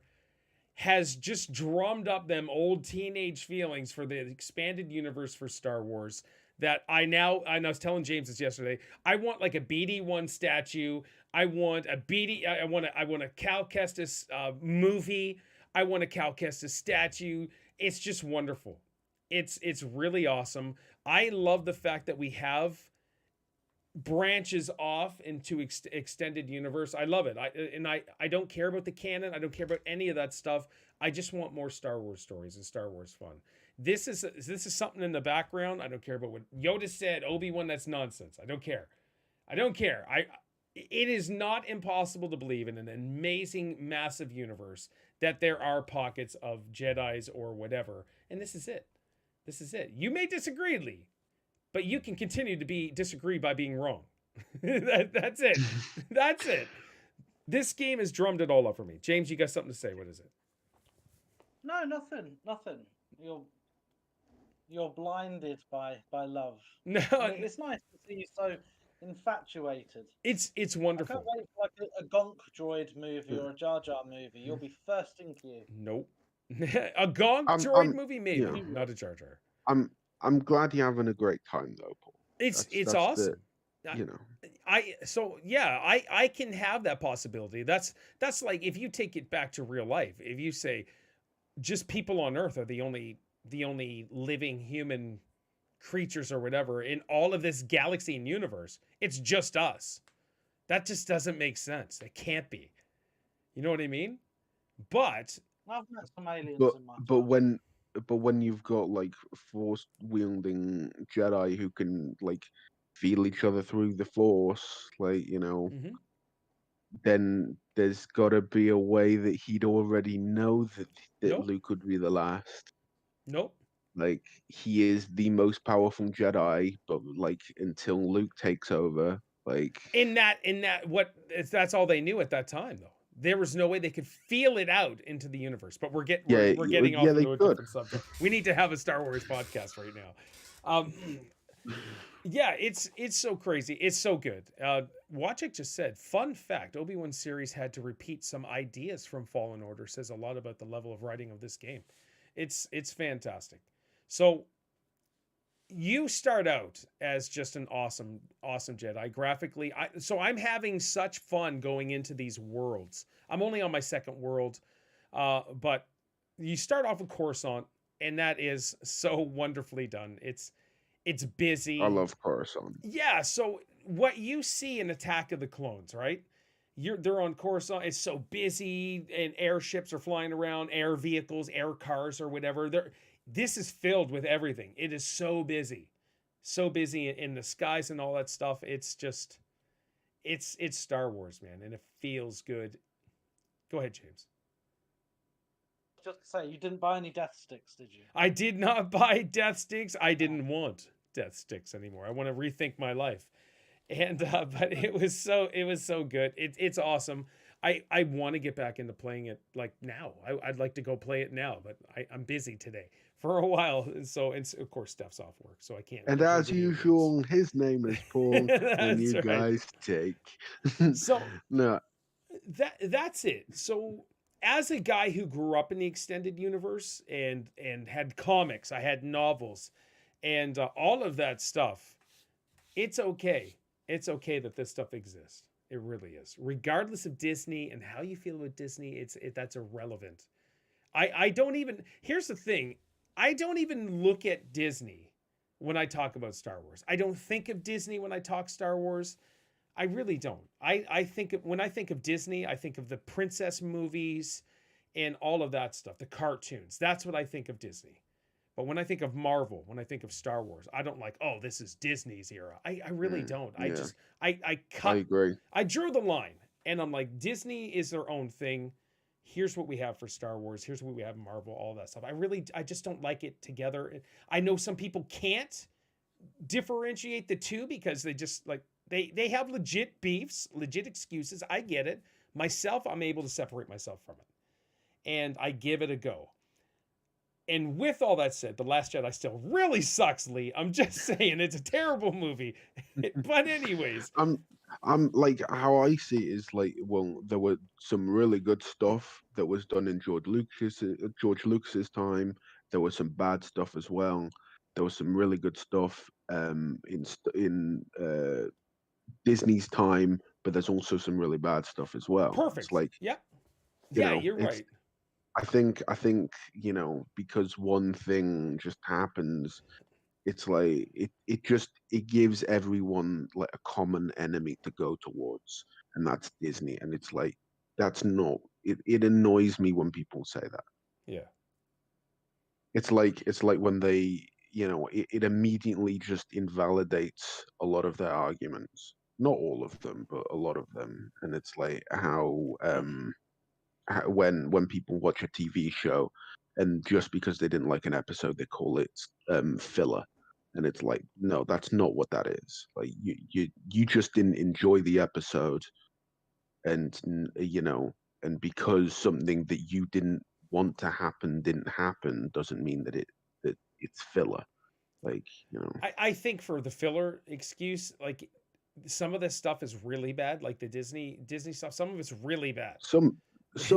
C: has just drummed up them old teenage feelings for the expanded universe for Star Wars. that and I was telling James this yesterday. I want like a BD1 statue. I want a I want a Cal Kestis movie. I want a Cal Kestis statue. It's just wonderful. It's really awesome. I love the fact that we have branches off into extended universe. I love it. I don't care about the canon. I don't care about any of that stuff. I just want more Star Wars stories and Star Wars fun. This is something in the background. I don't care about what Yoda said. Obi-Wan, that's nonsense. I don't care. I don't care. It is not impossible to believe in an amazing, massive universe that there are pockets of Jedis or whatever, and this is it. This is it. You may disagree, Lee, but you can continue to disagree by being wrong. That's it. That's it. This game has drummed it all up for me. James, you got something to say? What is it?
B: No, nothing. You're blinded by love.
C: No,
B: It's nice to see you so infatuated.
C: It's
B: I
C: wonderful.
B: can't wait for like a Gonk droid movie or a Jar Jar movie. You'll be first in queue.
C: Nope. A Gonk droid movie, maybe.
A: Yeah.
C: Not a Jar Jar.
A: I'm glad you're having a great time though, Paul.
C: It's
A: That's
C: awesome.
A: You know.
C: I can have that possibility. That's like if you take it back to real life. If you say just people on Earth are the only living human creatures or whatever in all of this galaxy and universe, it's just us. That just doesn't make sense. It can't be. You know what I mean? But
B: I've met some aliens in my
A: but when you've got like force wielding Jedi who can like feel each other through the force, like, you know,
C: mhm.
A: then there's got to be a way that he'd already know that
C: Nope.
A: Luke would be the last.
C: Nope.
A: Like, he is the most powerful Jedi, but like until Luke takes over, like
C: that's all they knew at that time, though. There was no way they could feel it out into the universe. But we're getting off
A: they
C: into a
A: could.
C: different subject. We need to have a Star Wars podcast right now. Yeah, it's so crazy. It's so good. Wojcik just said, fun fact, Obi-Wan series had to repeat some ideas from Fallen Order. Says a lot about the level of writing of this game. It's fantastic. So you start out as just an awesome Jedi graphically. So I'm having such fun going into these worlds. I'm only on my second world, but you start off with Coruscant, and that is so wonderfully done. It's busy.
A: I love Coruscant.
C: Yeah. So what you see in Attack of the Clones, right? They're on Coruscant. It's so busy, and airships are flying around, air vehicles, air cars, or whatever. This is filled with everything. It is so busy in the skies and all that stuff. It's just, it's Star Wars, man, and it feels good. Go ahead, James.
B: Just to say, you didn't buy any death sticks, did you?
C: I did not buy death sticks. I didn't want death sticks anymore. I want to rethink my life, and but it was so good. It's awesome. I want to get back into playing it like now. I'd like to go play it now, but I'm busy today for a while. So, and of course, Steph's off work, so I can't.
A: And as usual, his name is Paul, and you
C: right.
A: guys take.
C: So
A: no,
C: that's it. So, as a guy who grew up in the extended universe and had comics, I had novels, and all of that stuff, it's okay. It's okay that this stuff exists. It really is. Regardless of Disney and how you feel about Disney, that's irrelevant. I don't even, here's the thing. I don't even look at Disney when I talk about Star Wars. I don't think of Disney when I talk Star Wars. I really don't. When I think of Disney, I think of the princess movies and all of that stuff, the cartoons. That's what I think of Disney. But when I think of Marvel, when I think of Star Wars, I don't like, oh, this is Disney's era. I really don't.
A: Yeah.
C: I
A: agree.
C: I drew the line, and I'm like, Disney is their own thing. Here's what we have for Star Wars. Here's what we have in Marvel, all that stuff. I just don't like it together. I know some people can't differentiate the two because they just like, they have legit beefs, legit excuses. I get it. Myself, I'm able to separate myself from it, and I give it a go. And with all that said, The Last Jedi still really sucks, Lee. I'm just saying, it's a terrible movie. But anyways,
A: I'm like, how I see it is like, well, there were some really good stuff that was done in George Lucas's time. There was some bad stuff as well. There was some really good stuff, in Disney's time, but there's also some really bad stuff as well. It's
C: Perfect.
A: like,
C: Yeah.
A: you
C: Yeah,
A: know,
C: you're
A: it's
C: right.
A: I think because one thing just happens, it's like it gives everyone like a common enemy to go towards, and that's Disney. And it's like that's not it annoys me when people say that.
C: Yeah.
A: It's like when they it immediately just invalidates a lot of their arguments. Not all of them, but a lot of them. And it's like how when people watch a TV show, and just because they didn't like an episode, they call it filler. And it's like, no, that's not what that is. Like you just didn't enjoy the episode, and and because something that you didn't want to happen didn't happen doesn't mean that it's filler. Like,
C: I think for the filler excuse, like some of this stuff is really bad, like the Disney stuff. Some of it's really bad.
A: some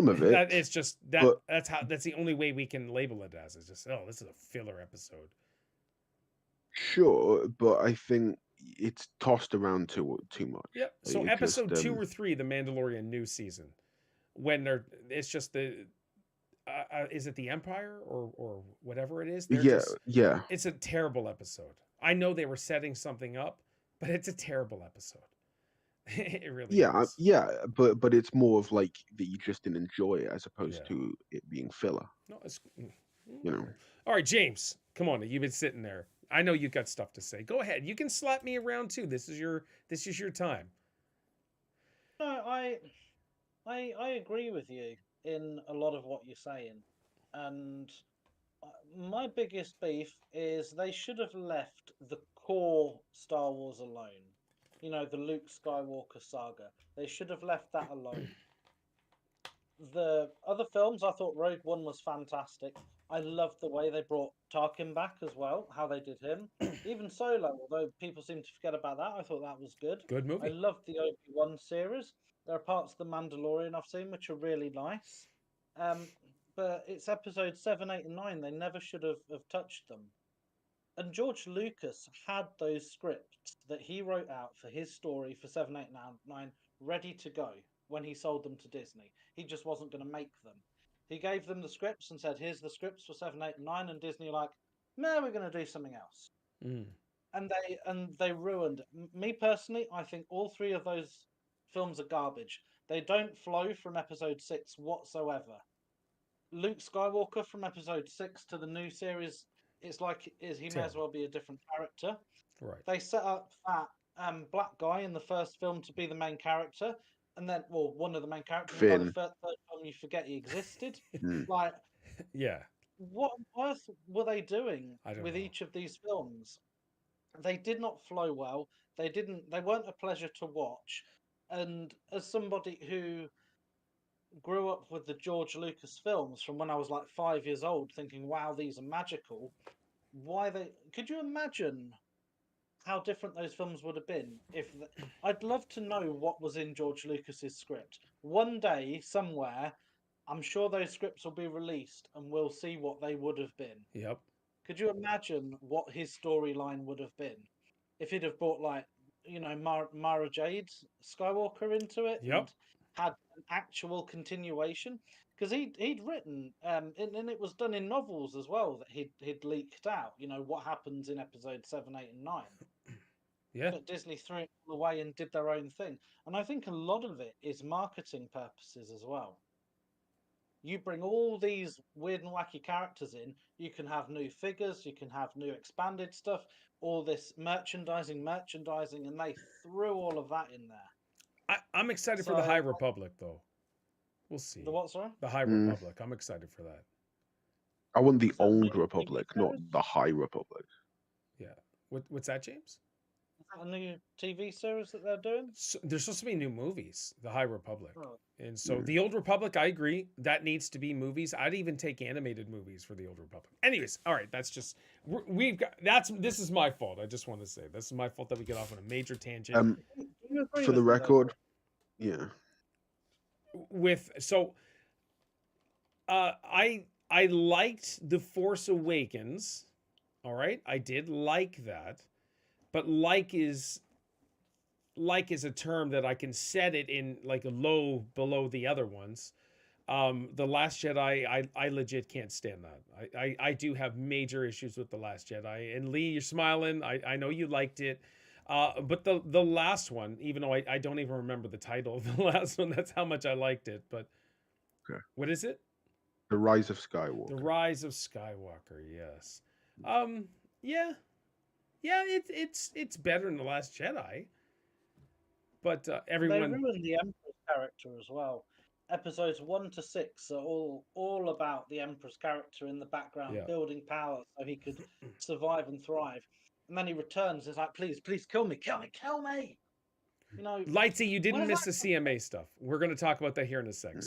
A: of
C: That
A: it,
C: it's just that
A: but
C: that's the only way we can label it as. It's just, oh, this is a filler episode.
A: sure, but I think it's tossed around too much.
C: Yeah.
A: Like,
C: So
A: it just
C: episode 2 or 3, the Mandalorian new season, when it's just the is it the Empire or whatever it is? They're
A: yeah,
C: just
A: yeah,
C: it's a terrible episode. I know they were setting something up, but it's a terrible episode. It really is.
A: yeah, but it's more of like that you just didn't enjoy it as opposed
C: Yeah.
A: to it being filler.
C: No, it's
A: You know,
C: all right, James. Come on, you've been sitting there. I know you've got stuff to say. Go ahead. You can slap me around too. This is your time.
B: No, I agree with you in a lot of what you're saying, and my biggest beef is they should have left the core Star Wars alone. You know, the Luke Skywalker saga. They should have left that alone. The other films, I thought Rogue One was fantastic. I loved the way they brought Tarkin back as well, how they did him. Even Solo, although people seem to forget about that, I thought that was good.
C: Good
B: I
C: movie.
B: loved the Obi-Wan series. There are parts of The Mandalorian I've seen which are really nice. Um, but it's episode 7, 8, and 9. They never should have touched them. And George Lucas had those scripts that he wrote out for his story for 7, 8, and 9 ready to go when he sold them to Disney. He just wasn't going to make them. He gave them the scripts and said, "Here's the scripts for 7, 8, and 9." And Disney like, "No, we're going to do something else."
C: Mm.
B: And they ruined it. Me personally, I think all three of those films are garbage. They don't flow from episode 6 whatsoever. Luke Skywalker from episode 6 to the new series, it's like he may as well be a different character.
C: Right.
B: They set up that black guy in the first film to be the main character, and then, well, one of the main characters, and by the
A: Finn.
B: third film you forget he existed.
A: Mm.
B: Like,
C: Yeah.
B: what on earth were they doing
C: I don't
B: with
C: know.
B: each of these films? They did not flow well. They weren't a pleasure to watch. And as somebody who grew up with the George Lucas films from when I was like 5 years old, thinking, "Wow, these are magical." Could you imagine how different those films would have been I'd love to know what was in George Lucas's script. One day, somewhere, I'm sure those scripts will be released and we'll see what they would have been.
C: Yep.
B: Could you imagine what his storyline would have been if he'd have brought, like, Mara Jade Skywalker into it
C: Yep.
B: and had an actual continuation? Because he'd written, and it was done in novels as well that he'd leaked out. You know what happens in episode 7, 8, and 9.
C: Yeah.
B: But Disney threw it all away and did their own thing. And I think a lot of it is marketing purposes as well. You bring all these weird and wacky characters in, you can have new figures, you can have new expanded stuff, all this merchandising, and they threw all of that in there.
C: I'm excited for the
B: So,
C: High Republic, though. We'll see.
B: the what, sorry?
C: The High
A: Mm.
C: Republic. I'm excited for that.
A: I want the
B: Is that the
A: old
B: new TV
A: Republic, not
B: series?
A: the High Republic.
C: Yeah. What's that, James?
B: Is that a new TV series that they're doing?
C: So, there's supposed to be new movies, The High Republic.
B: Oh.
C: And so
A: Mm.
C: the Old Republic, I agree, that needs to be movies. I'd even take animated movies for the Old Republic. Anyways, all right, that's just this is my fault. I just want to say this is my fault that we get off on a major tangent.
B: Do you agree
A: For
B: with
A: the
B: me, though?
A: record, yeah.
C: I liked The Force Awakens. All right, I did like that. but like is a term that I can set it in like a low below the other ones. The Last Jedi, I legit can't stand that. I do have major issues with The Last Jedi. And Lee, you're smiling. I know you liked it. But the last one, even though I don't even remember the title of the last one, that's how much I liked it. But
A: Okay.
C: what is it?
A: The Rise of
C: The
A: Skywalker.
C: Rise of Skywalker, yes. Yeah. It's better than The Last Jedi. But
B: They
C: everyone
B: ruined the Emperor's character as well. Episodes 1 to 6 are all about the Emperor's character in the background,
C: Yeah.
B: building power so he could survive and thrive. And then he returns. It's like, please, kill me, kill me, kill me. You know,
C: Lightsy, you didn't
B: where's
C: miss
B: that-
C: the CMA stuff. We're going to talk about that here in a sec.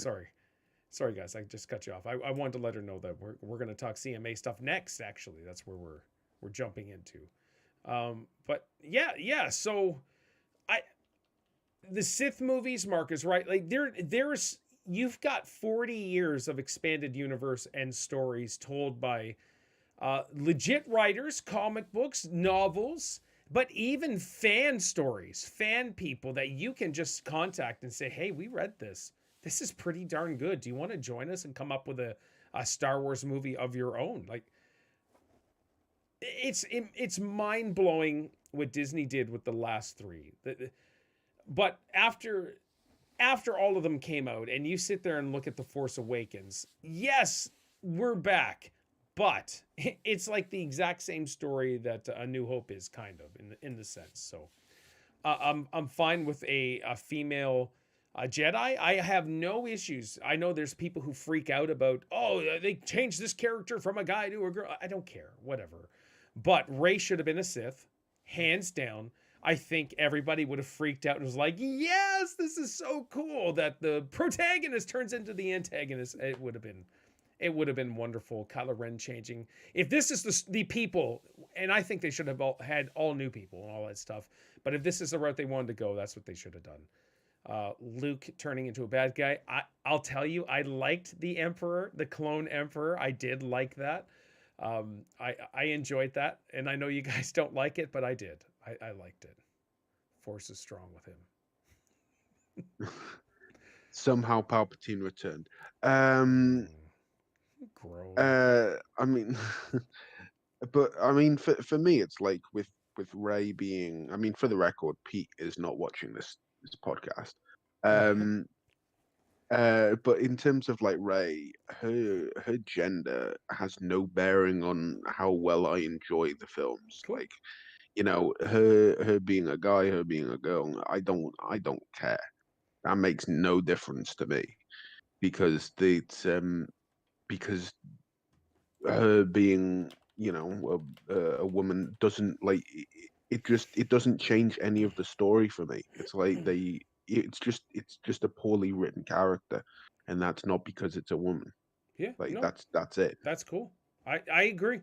C: Sorry, guys. I just cut you off. I wanted to let her know that we're going to talk CMA stuff next. Actually, that's where we're jumping into. But yeah. So the Sith movies, Mark is right. Like there's you've got 40 years of expanded universe and stories told by legit writers, comic books, novels, but even fan stories, fan people that you can just contact and say, hey, we read this. This is pretty darn good. Do you want to join us and come up with a Star Wars movie of your own? Like, it's mind-blowing what Disney did with the last three. But after all of them came out and you sit there and look at The Force Awakens, yes, we're back. But it's like the exact same story that A New Hope is, kind of, in the sense. So I'm fine with a female Jedi. I have no issues. I know there's people who freak out about, oh, they changed this character from a guy to a girl. I don't care, whatever. But Rey should have been a Sith, hands down. I think everybody would have freaked out and was like, yes, this is so cool that the protagonist turns into the antagonist. It would have been wonderful. Kylo Ren changing. If this is the people, and I think they should have had all new people and all that stuff. But if this is the route they wanted to go, that's what they should have done. Luke turning into a bad guy. I'll tell you, I liked the Emperor, the clone Emperor. I did like that. I enjoyed that. And I know you guys don't like it, but I did. I liked it. Force is strong with him.
A: Somehow Palpatine returned.
C: Gross.
A: I mean, but I mean, for me, it's like with Rey being. I mean, for the record, Pete is not watching this podcast. But in terms of like Rey, her gender has no bearing on how well I enjoy the films.
C: Cool.
A: Like, you know, her being a guy, her being a girl, I don't care. That makes no difference to me because because her being, you know, a woman doesn't like it doesn't change any of the story for me. It's like it's just a poorly written character, and that's not because it's a woman.
C: Yeah,
A: Like
C: no,
A: that's it.
C: that's cool. I agree.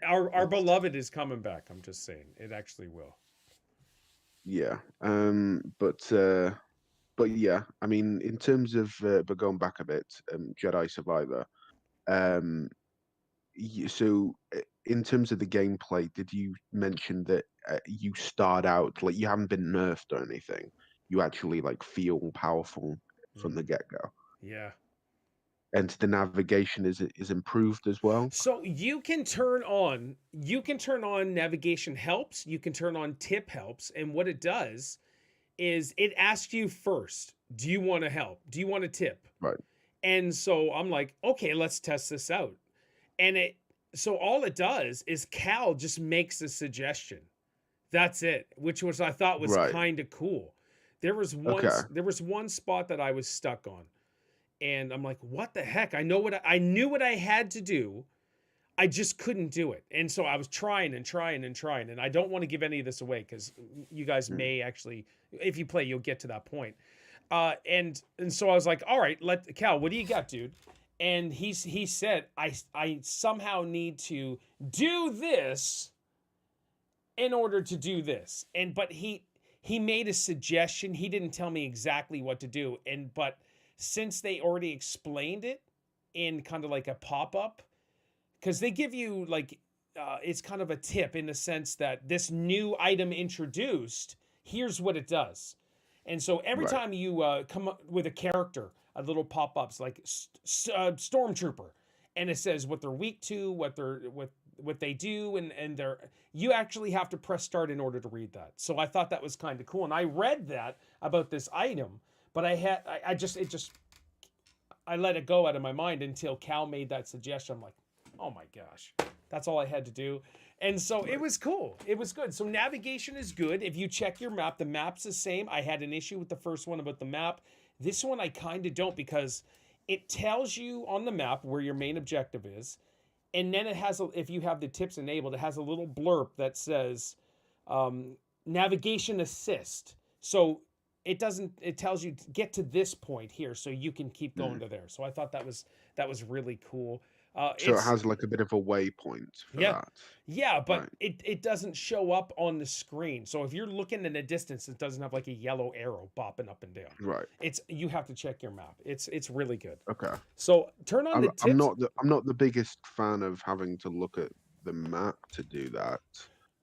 C: Our beloved is coming back. I'm just saying, it actually will.
A: Yeah. But yeah, I mean, in terms of but going back a bit, Jedi Survivor. So in terms of the gameplay, did you mention that you start out like you haven't been nerfed or anything? You actually like feel powerful from the get-go.
C: Yeah.
A: And the navigation is improved as well.
C: So you can turn on navigation helps, you can turn on tip helps, and what it does is it asks you first, do you want to help? Do you want to tip?
A: Right.
C: And so I'm like, okay, let's test this out. And so all it does is Cal just makes a suggestion. That's it, which was I thought was kind of cool. There was one spot that I was stuck on. And I'm like, what the heck? I knew what I had to do. I just couldn't do it. And so I was trying. And I don't want to give any of this away because you guys may actually, if you play, you'll get to that point. And so I was like, all right, Cal, what do you got, dude? And he said, I somehow need to do this in order to do this. But he made a suggestion. He didn't tell me exactly what to do. But since they already explained it in kind of like a pop-up, because they give you like it's kind of a tip in the sense that this new item introduced, here's what it does. And so every
A: Right.
C: time you come up with a character, a little pop-ups like Stormtrooper, and it says what they're weak to, what they do, and they're, you actually have to press start in order to read that. So I thought that was kind of cool, and I read that about this item, but I let it go out of my mind until Cal made that suggestion. I'm like, oh my gosh, that's all I had to do. And so it was cool. It was good. So navigation is good. If you check your map, the map's the same. I had an issue with the first one about the map. This one I kind of don't, because it tells you on the map where your main objective is. And then it has, if you have the tips enabled, it has a little blurb that says navigation assist. So it tells you to get to this point here so you can keep going to there. So I thought that was really cool.
A: So it has like a bit of a waypoint for that.
C: Yeah, but
A: Right.
C: it doesn't show up on the screen. So if you're looking in a distance, it doesn't have like a yellow arrow bopping up and down.
A: Right.
C: You have to check your map. It's really good.
A: Okay.
C: So turn on the tips.
A: I'm not the biggest fan of having to look at the map to do that.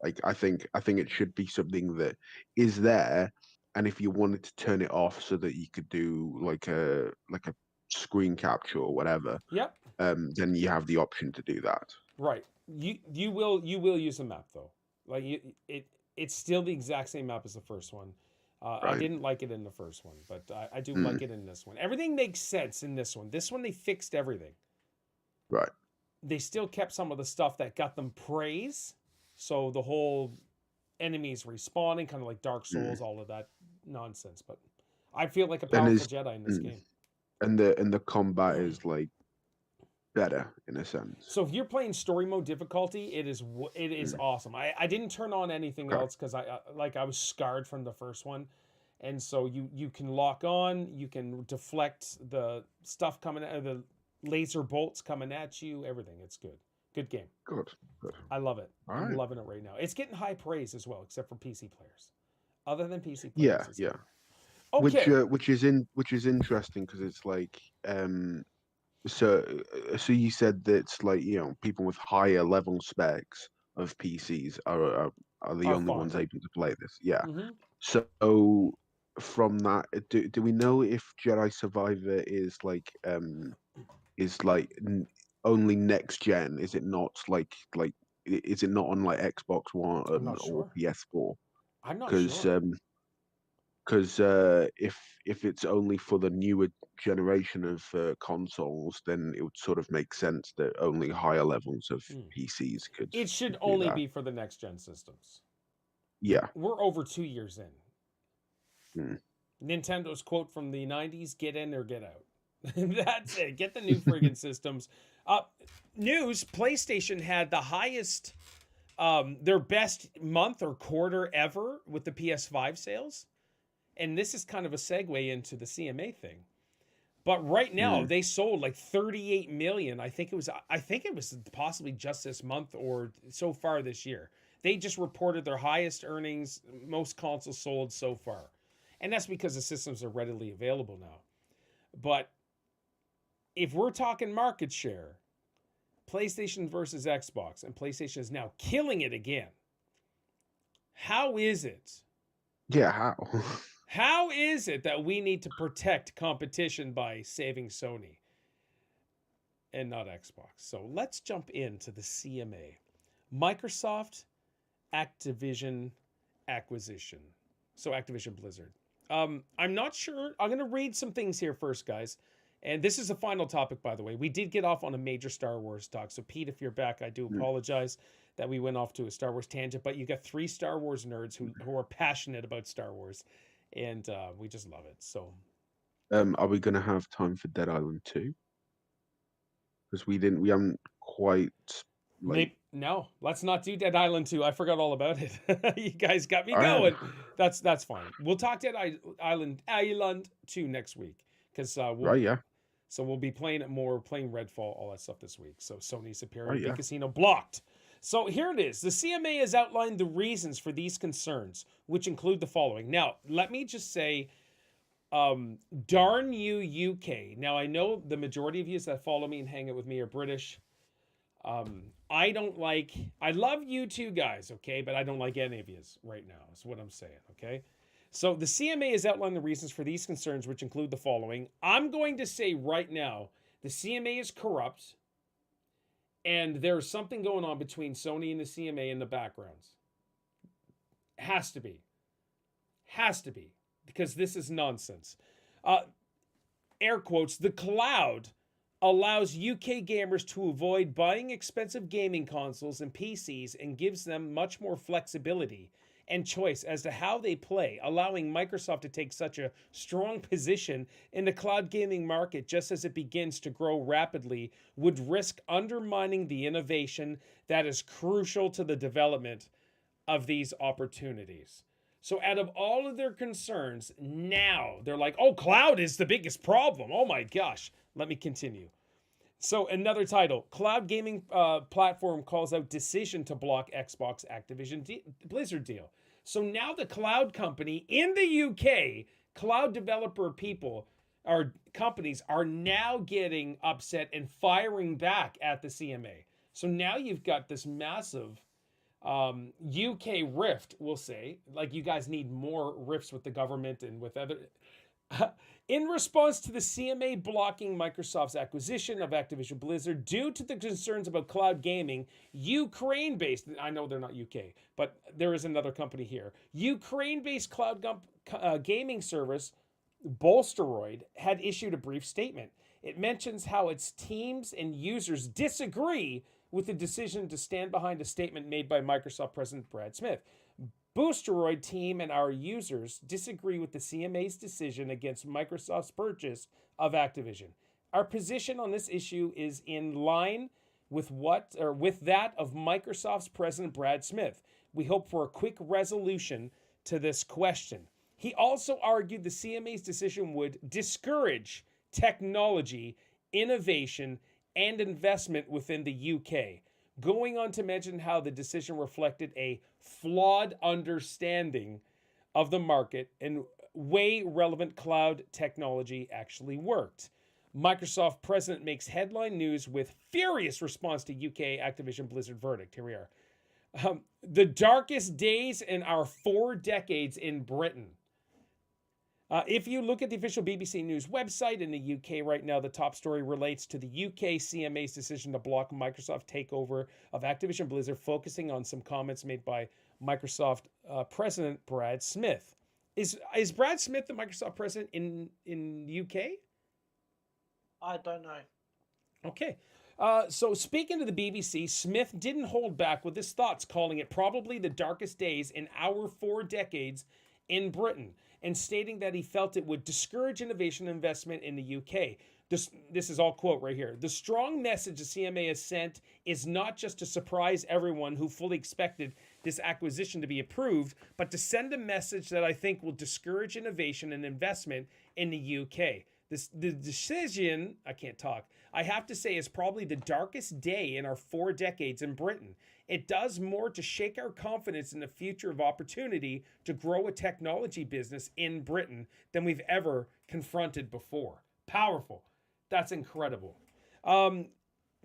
A: Like I think it should be something that is there, and if you wanted to turn it off so that you could do like a screen capture or whatever,
C: Yep.
A: then you have the option to do that.
C: Right. You will use the map though. Like it's still the exact same map as the first one. I
A: Right.
C: didn't like it in the first one, but I do like it in this one. Everything makes sense in this one. This one they fixed everything.
A: Right.
C: They still kept some of the stuff that got them praise. So the whole enemies respawning, kind of like Dark Souls, all of that nonsense. But I feel like a powerful Jedi in this game.
A: And the combat is like better in a sense.
C: So if you're playing story mode difficulty, it is awesome. I didn't turn on anything else because I was scarred from the first one, and so you can lock on, you can deflect the stuff coming out, the laser bolts coming at you, everything. It's good game.
A: Good.
C: I love it.
A: All
C: I'm
A: right.
C: loving it right now. It's getting high praise as well, except for PC players. Other than PC players,
A: Yeah.
C: Okay.
A: Which is interesting because it's like so you said that it's like, you know, people with higher level specs of PCs are the
C: Are
A: only
C: fine.
A: ones able to play this. Yeah.
C: Mm-hmm.
A: So from that, do we know if Jedi Survivor is like only next gen? Is it not is it not on like Xbox One
C: I'm not
A: or
C: sure.
A: PS4?
C: I'm not
A: Because
C: sure.
A: if it's only for the newer generation of consoles, then it would sort of make sense that only higher levels of PCs could.
C: It should
A: do
C: only
A: that.
C: be for the next gen systems.
A: Yeah.
C: We're over 2 years in.
A: Hmm.
C: Nintendo's quote from the 90s, get in or get out. That's it. Get the new friggin' systems. News, PlayStation had the highest, their best month or quarter ever with the PS5 sales. And this is kind of a segue into the CMA thing. But right now, they sold like 38 million. I think it was possibly just this month or so far this year. They just reported their highest earnings, most consoles sold so far. And that's because the systems are readily available now. But if we're talking market share, PlayStation versus Xbox, and PlayStation is now killing it again. How is it?
A: Yeah, how?
C: How is it that we need to protect competition by saving Sony and not Xbox? So let's jump into the CMA. Microsoft Activision acquisition. So Activision Blizzard. I'm not sure. I'm going to read some things here first, guys. And this is the final topic, by the way. We did get off on a major Star Wars talk. So, Pete, if you're back, I do apologize that we went off to a Star Wars tangent. But you got 3 Star Wars nerds who are passionate about Star Wars. And we just love it. So,
A: are we going to have time for Dead Island 2? Because we haven't quite.
C: No, let's not do Dead Island 2. I forgot all about it. You guys got me going. That's fine. We'll talk Dead Island 2 next week. Because So we'll be playing it more, playing Redfall, all that stuff this week. So Sony's Superior Big Casino blocked. So here it is. The CMA has outlined the reasons for these concerns, which include the following. Now, let me just say, darn you, UK. Now, I know the majority of you that follow me and hang out with me are British. I love you two guys, okay, but I don't like any of you right now, is what I'm saying, okay? So the CMA has outlined the reasons for these concerns, which include the following. I'm going to say right now, the CMA is corrupt, and there's something going on between Sony and the CMA in the backgrounds. Has to be. Has to be. Because this is nonsense. Air quotes, the cloud allows UK gamers to avoid buying expensive gaming consoles and PCs and gives them much more flexibility and choice as to how they play, allowing Microsoft to take such a strong position in the cloud gaming market just as it begins to grow rapidly would risk undermining the innovation that is crucial to the development of these opportunities. So out of all of their concerns, now they're like, oh, cloud is the biggest problem. Oh my gosh. Let me continue. So another title, cloud gaming platform calls out decision to block Xbox Activision Blizzard deal. So now the cloud company in the UK, cloud developer people or companies are now getting upset and firing back at the CMA. So now you've got this massive UK rift, we'll say. Like, you guys need more rifts with the government and with other... In response to the CMA blocking Microsoft's acquisition of Activision Blizzard due to the concerns about cloud gaming, Ukraine-based, I know they're not UK, but there is another company here, Ukraine-based cloud gaming service, Bolsteroid, had issued a brief statement. It mentions how its teams and users disagree with the decision to stand behind a statement made by Microsoft President Brad Smith. Boosteroid team and our users disagree with the CMA's decision against Microsoft's purchase of Activision. Our position on this issue is in line with that of Microsoft's President Brad Smith. We hope for a quick resolution to this question. He also argued the CMA's decision would discourage technology, innovation, and investment within the UK, going on to mention how the decision reflected a flawed understanding of the market and way relevant cloud technology actually worked. Microsoft president makes headline news with furious response to UK Activision Blizzard verdict. Here we are. The darkest days in our 4 decades in Britain. If you look at the official BBC News website in the UK right now, the top story relates to the UK CMA's decision to block Microsoft takeover of Activision Blizzard, focusing on some comments made by Microsoft President Brad Smith. Is Brad Smith the Microsoft president in the UK?
B: I don't know.
C: Okay. So speaking to the BBC, Smith didn't hold back with his thoughts, calling it probably the darkest days in our 4 decades in Britain, and stating that he felt it would discourage innovation and investment in the UK. This is all quote right here. The strong message the CMA has sent is not just to surprise everyone who fully expected this acquisition to be approved, but to send a message that I think will discourage innovation and investment in the UK. The decision, I have to say, is probably the darkest day in our 4 decades in Britain. It does more to shake our confidence in the future of opportunity to grow a technology business in Britain than we've ever confronted before. Powerful. That's incredible.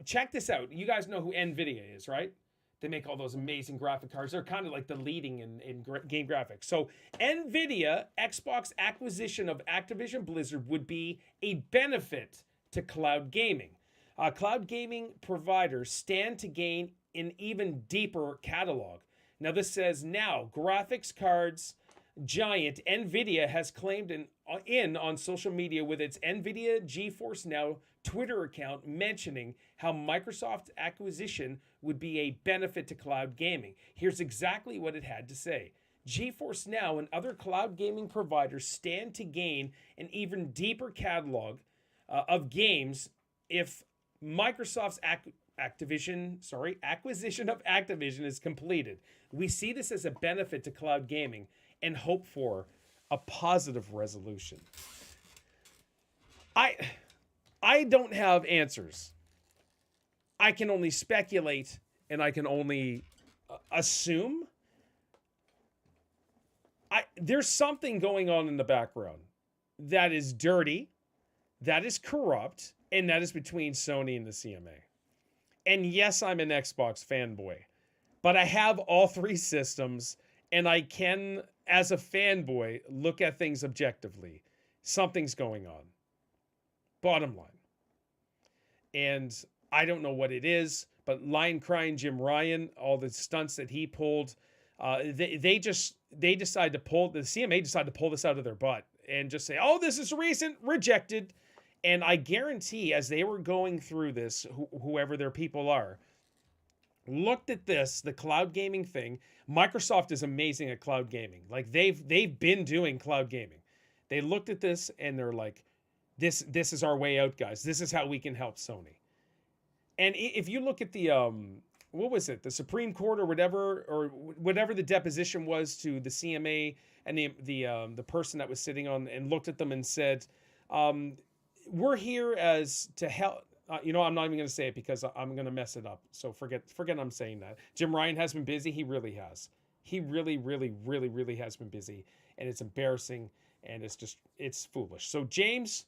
C: Check this out. You guys know who NVIDIA is, right? They make all those amazing graphic cards. They're kind of like the leading in game graphics. So NVIDIA, Xbox acquisition of Activision Blizzard would be a benefit to cloud gaming. Cloud gaming providers stand to gain an even deeper catalog. Now this says now graphics cards giant NVIDIA has claimed in on social media with its NVIDIA GeForce Now Twitter account, mentioning how Microsoft's acquisition would be a benefit to cloud gaming. Here's exactly what it had to say. GeForce Now and other cloud gaming providers stand to gain an even deeper catalog of games if Microsoft's acquisition of Activision is completed. We see this as a benefit to cloud gaming and hope for a positive resolution. I don't have answers. I can only speculate and I can only assume. There's something going on in the background that is dirty, that is corrupt, and that is between Sony and the CMA. And yes, I'm an Xbox fanboy, but I have all three systems, and I can, as a fanboy, look at things objectively. Something's going on. Bottom line. And I don't know what it is, but Lion Crying Jim Ryan, all the stunts that he pulled, they decide to pull, the CMA decided to pull this out of their butt and just say, oh, this is recent, rejected. And I guarantee as they were going through this, whoever their people are, looked at this, the cloud gaming thing. Microsoft is amazing at cloud gaming. Like they've been doing cloud gaming. They looked at this and they're like, this is our way out, guys. This is how we can help Sony. And if you look at the what was it, the Supreme Court or whatever the deposition was to the CMA and the person that was sitting on and looked at them and said, we're here as to help. I'm not even going to say it because I'm going to mess it up. So forget I'm saying that. Jim Ryan has been busy. He really has. He really, really, really, really has been busy, and it's embarrassing, and it's foolish. So James,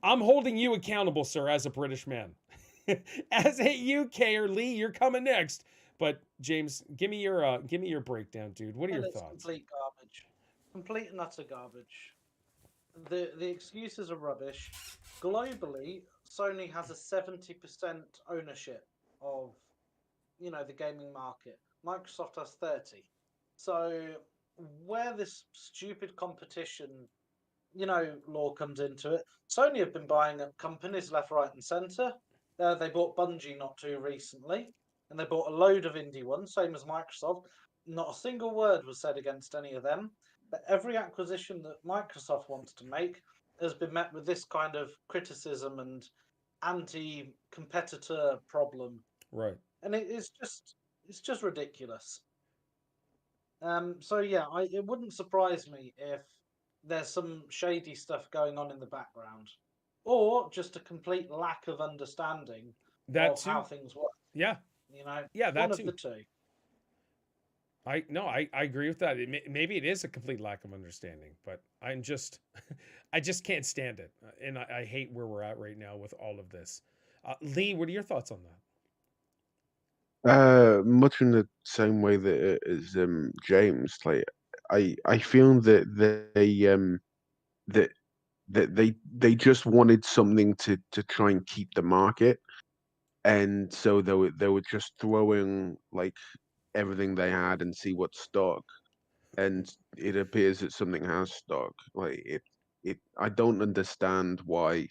C: I'm holding you accountable, sir, as a British man. As a UKer, Lee, you're coming next. But James, give me your breakdown, dude. What are your thoughts?
B: Complete garbage. Complete and utter garbage. The excuses are rubbish. Globally, Sony has a 70% ownership of, the gaming market. Microsoft has 30. So where this stupid competition, law comes into it, Sony have been buying up companies left, right, and centre. They bought Bungie not too recently, and they bought a load of indie ones, same as Microsoft. Not a single word was said against any of them. But every acquisition that Microsoft wants to make has been met with this kind of criticism and anti-competitor problem.
C: Right.
B: And it's just ridiculous. So yeah, it wouldn't surprise me if there's some shady stuff going on in the background, or just a complete lack of understanding of how things work.
C: Yeah. Yeah,
B: one of the two.
C: I agree with that. Maybe it is a complete lack of understanding, but I just can't stand it, and I hate where we're at right now with all of this. Lee, what are your thoughts on
A: that? Much in the same way that as James, like I feel that they just wanted something to try and keep the market, and so they were just throwing like everything they had and see what stuck, and it appears that something has stuck. Like it I don't understand why,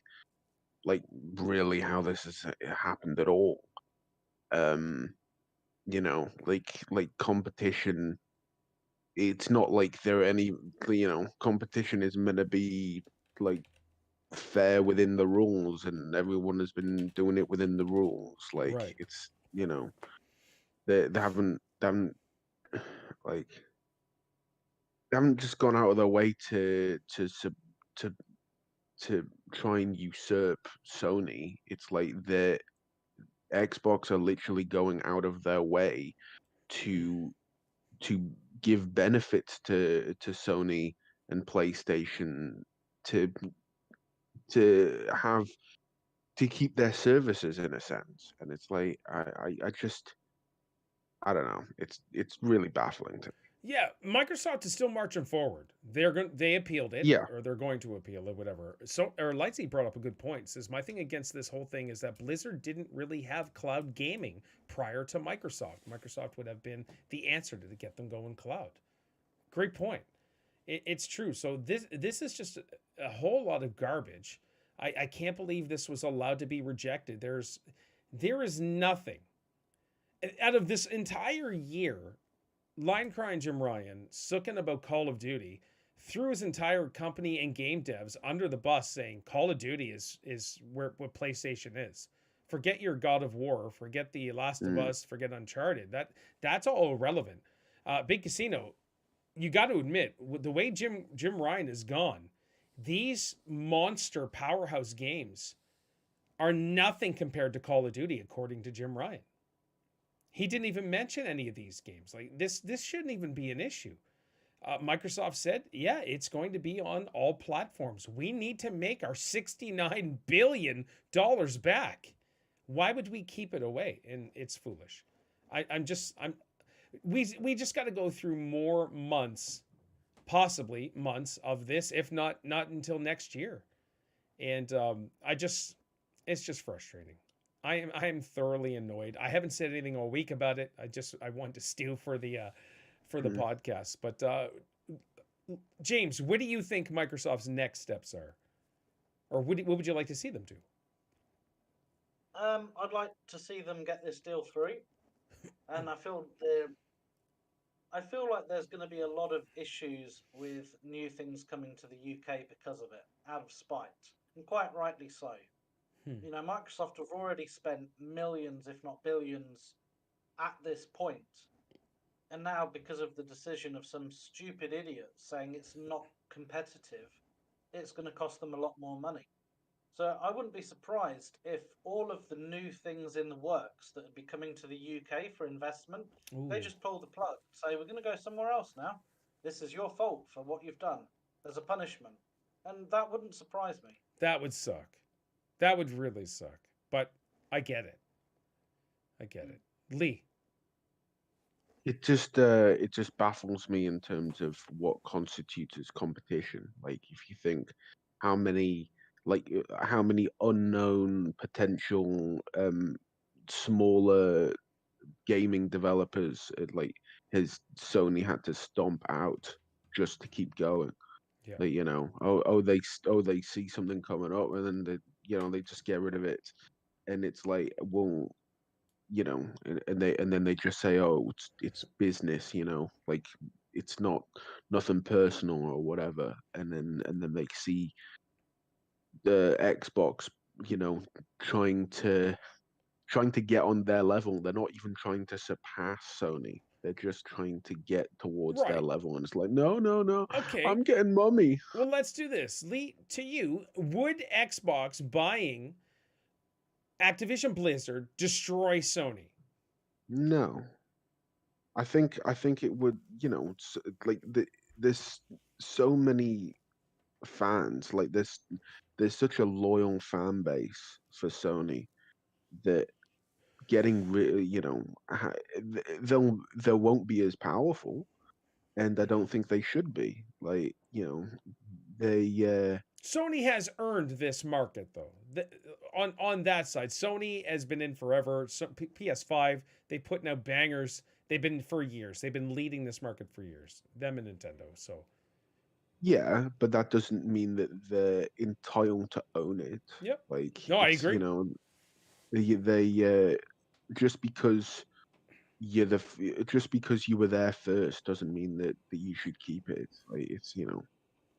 A: like, really how this has happened at all. Like competition, it's not like there are any, competition is meant to be like fair within the rules, and everyone has been doing it within the rules. Like
C: Right.
A: it's, they haven't like they haven't just gone out of their way to to try and usurp Sony. It's like the Xbox are literally going out of their way to to give benefits to Sony and PlayStation to have to keep their services in a sense. And it's like I just I don't know. It's really baffling to me.
C: Yeah, Microsoft is still marching forward. They appealed it,
A: Yeah.
C: or they're going to appeal it, whatever. So, or Lightsy brought up a good point. Says my thing against this whole thing is that Blizzard didn't really have cloud gaming prior to Microsoft. Microsoft would have been the answer to get them going cloud. Great point. It's true. So this is just a whole lot of garbage. I can't believe this was allowed to be rejected. There is nothing out of this entire year. Line crying Jim Ryan, sooking about Call of Duty, threw his entire company and game devs under the bus, saying Call of Duty is what PlayStation is. Forget your God of War, forget the Last of Us, forget Uncharted. That's all irrelevant. Big Casino, you got to admit, the way Jim Ryan is gone, these monster powerhouse games are nothing compared to Call of Duty, according to Jim Ryan. He didn't even mention any of these games. Like this shouldn't even be an issue. Microsoft said, yeah, it's going to be on all platforms. We need to make our $69 billion back. Why would we keep it away? And it's foolish. We just got to go through more months, possibly months of this, if not until next year. And it's just frustrating. I am thoroughly annoyed. I haven't said anything all week about it. I want to stew for the podcast. But James, what do you think Microsoft's next steps are, or what would you like to see them do?
B: I'd like to see them get this deal through, and I feel like there's going to be a lot of issues with new things coming to the UK because of it, out of spite, and quite rightly so. You know, Microsoft have already spent millions, if not billions, at this point, and now because of the decision of some stupid idiots saying it's not competitive, it's going to cost them a lot more money. So I wouldn't be surprised if all of the new things in the works that would be coming to the UK for investment, they just pull the plug, say we're going to go somewhere else now. This is your fault for what you've done. There's a punishment. And that wouldn't surprise me.
C: That would suck. That would really suck. But I get it. I get it. Lee.
A: It just baffles me in terms of what constitutes as competition. Like, if you think how many unknown potential smaller gaming developers has Sony had to stomp out just to keep going.
C: Yeah.
A: Like, you know, they see something coming up, and then they just get rid of it, and it's like, well, you know, and then they just say, oh, it's business, you know, like it's nothing personal or whatever, and then they see the Xbox, you know, trying to get on their level. They're not even trying to surpass Sony. They're just trying to get towards their
C: Right.
A: level, and it's like, no,
C: Okay.
A: I'm getting money.
C: Well, let's do this. Lee, to you, would Xbox buying Activision Blizzard destroy Sony?
A: No, I think it would. You know, there's so many fans. Like, there's such a loyal fan base for Sony that getting rid, you know, they won't be as powerful, and I don't think they should be. Like, you know, they
C: Sony has earned this market, though. On that side, Sony has been in forever. So, PS5, they put out bangers. They've been for years. They've been leading this market for years. Them and Nintendo. So
A: yeah, but that doesn't mean that they're entitled to own it.
C: yep.
A: Like,
C: No, I
A: it's,
C: agree.
A: you know, they just because just because you were there first doesn't mean that you should keep it. Like, it's, you know,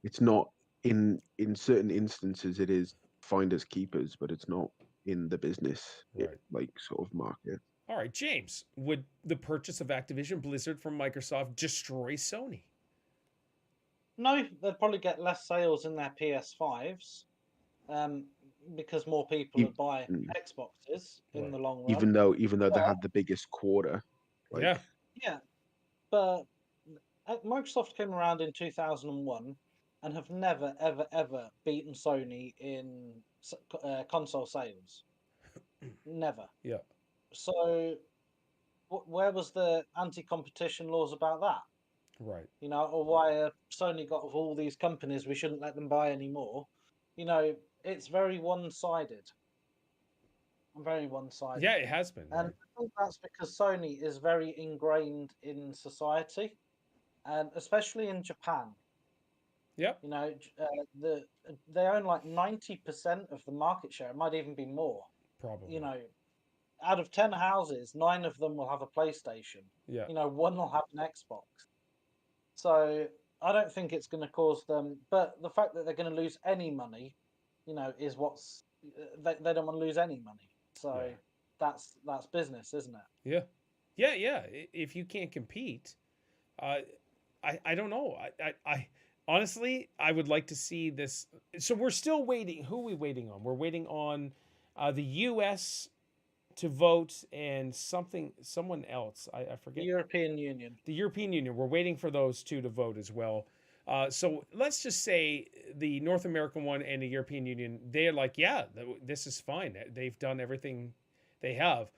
A: it's not in certain instances it is finders keepers, but it's not in the business
C: Right.
A: like sort of market.
C: All right, James, would the purchase of Activision Blizzard from Microsoft destroy Sony?
B: No, they'd probably get less sales in their PS5s, because more people would buy Xboxes in the long run.
A: Even though they had the biggest quarter. Like,
B: yeah, but Microsoft came around in 2001 and have never, ever beaten Sony in console sales. Never.
C: Yeah.
B: So, where was the anti-competition laws about that?
C: Right.
B: You know, or why Sony got of all these companies, we shouldn't let them buy anymore. You know, it's very one-sided. Very one-sided.
C: Yeah, it has been.
B: And I think that's because Sony is very ingrained in society, and especially in Japan.
C: Yep.
B: You know, they own like 90% of the market share. It might even be more.
C: Probably.
B: You know, out of 10 houses, 9 of them will have a PlayStation.
C: Yeah.
B: You know, 1 will have an Xbox. So I don't think it's going to cause them. But the fact that they're going to lose any money, you know, is what's they don't want to lose any money. So that's business, isn't it?
C: Yeah. If you can't compete, I don't know. I honestly, I would like to see this. So we're still waiting. Who are we waiting on? We're waiting on the U.S. to vote and someone else. I forget.
B: The European Union.
C: The European Union. We're waiting for those two to vote as well. So let's just say the North American one and the European Union, they're like, yeah, this is fine. They've done everything they have.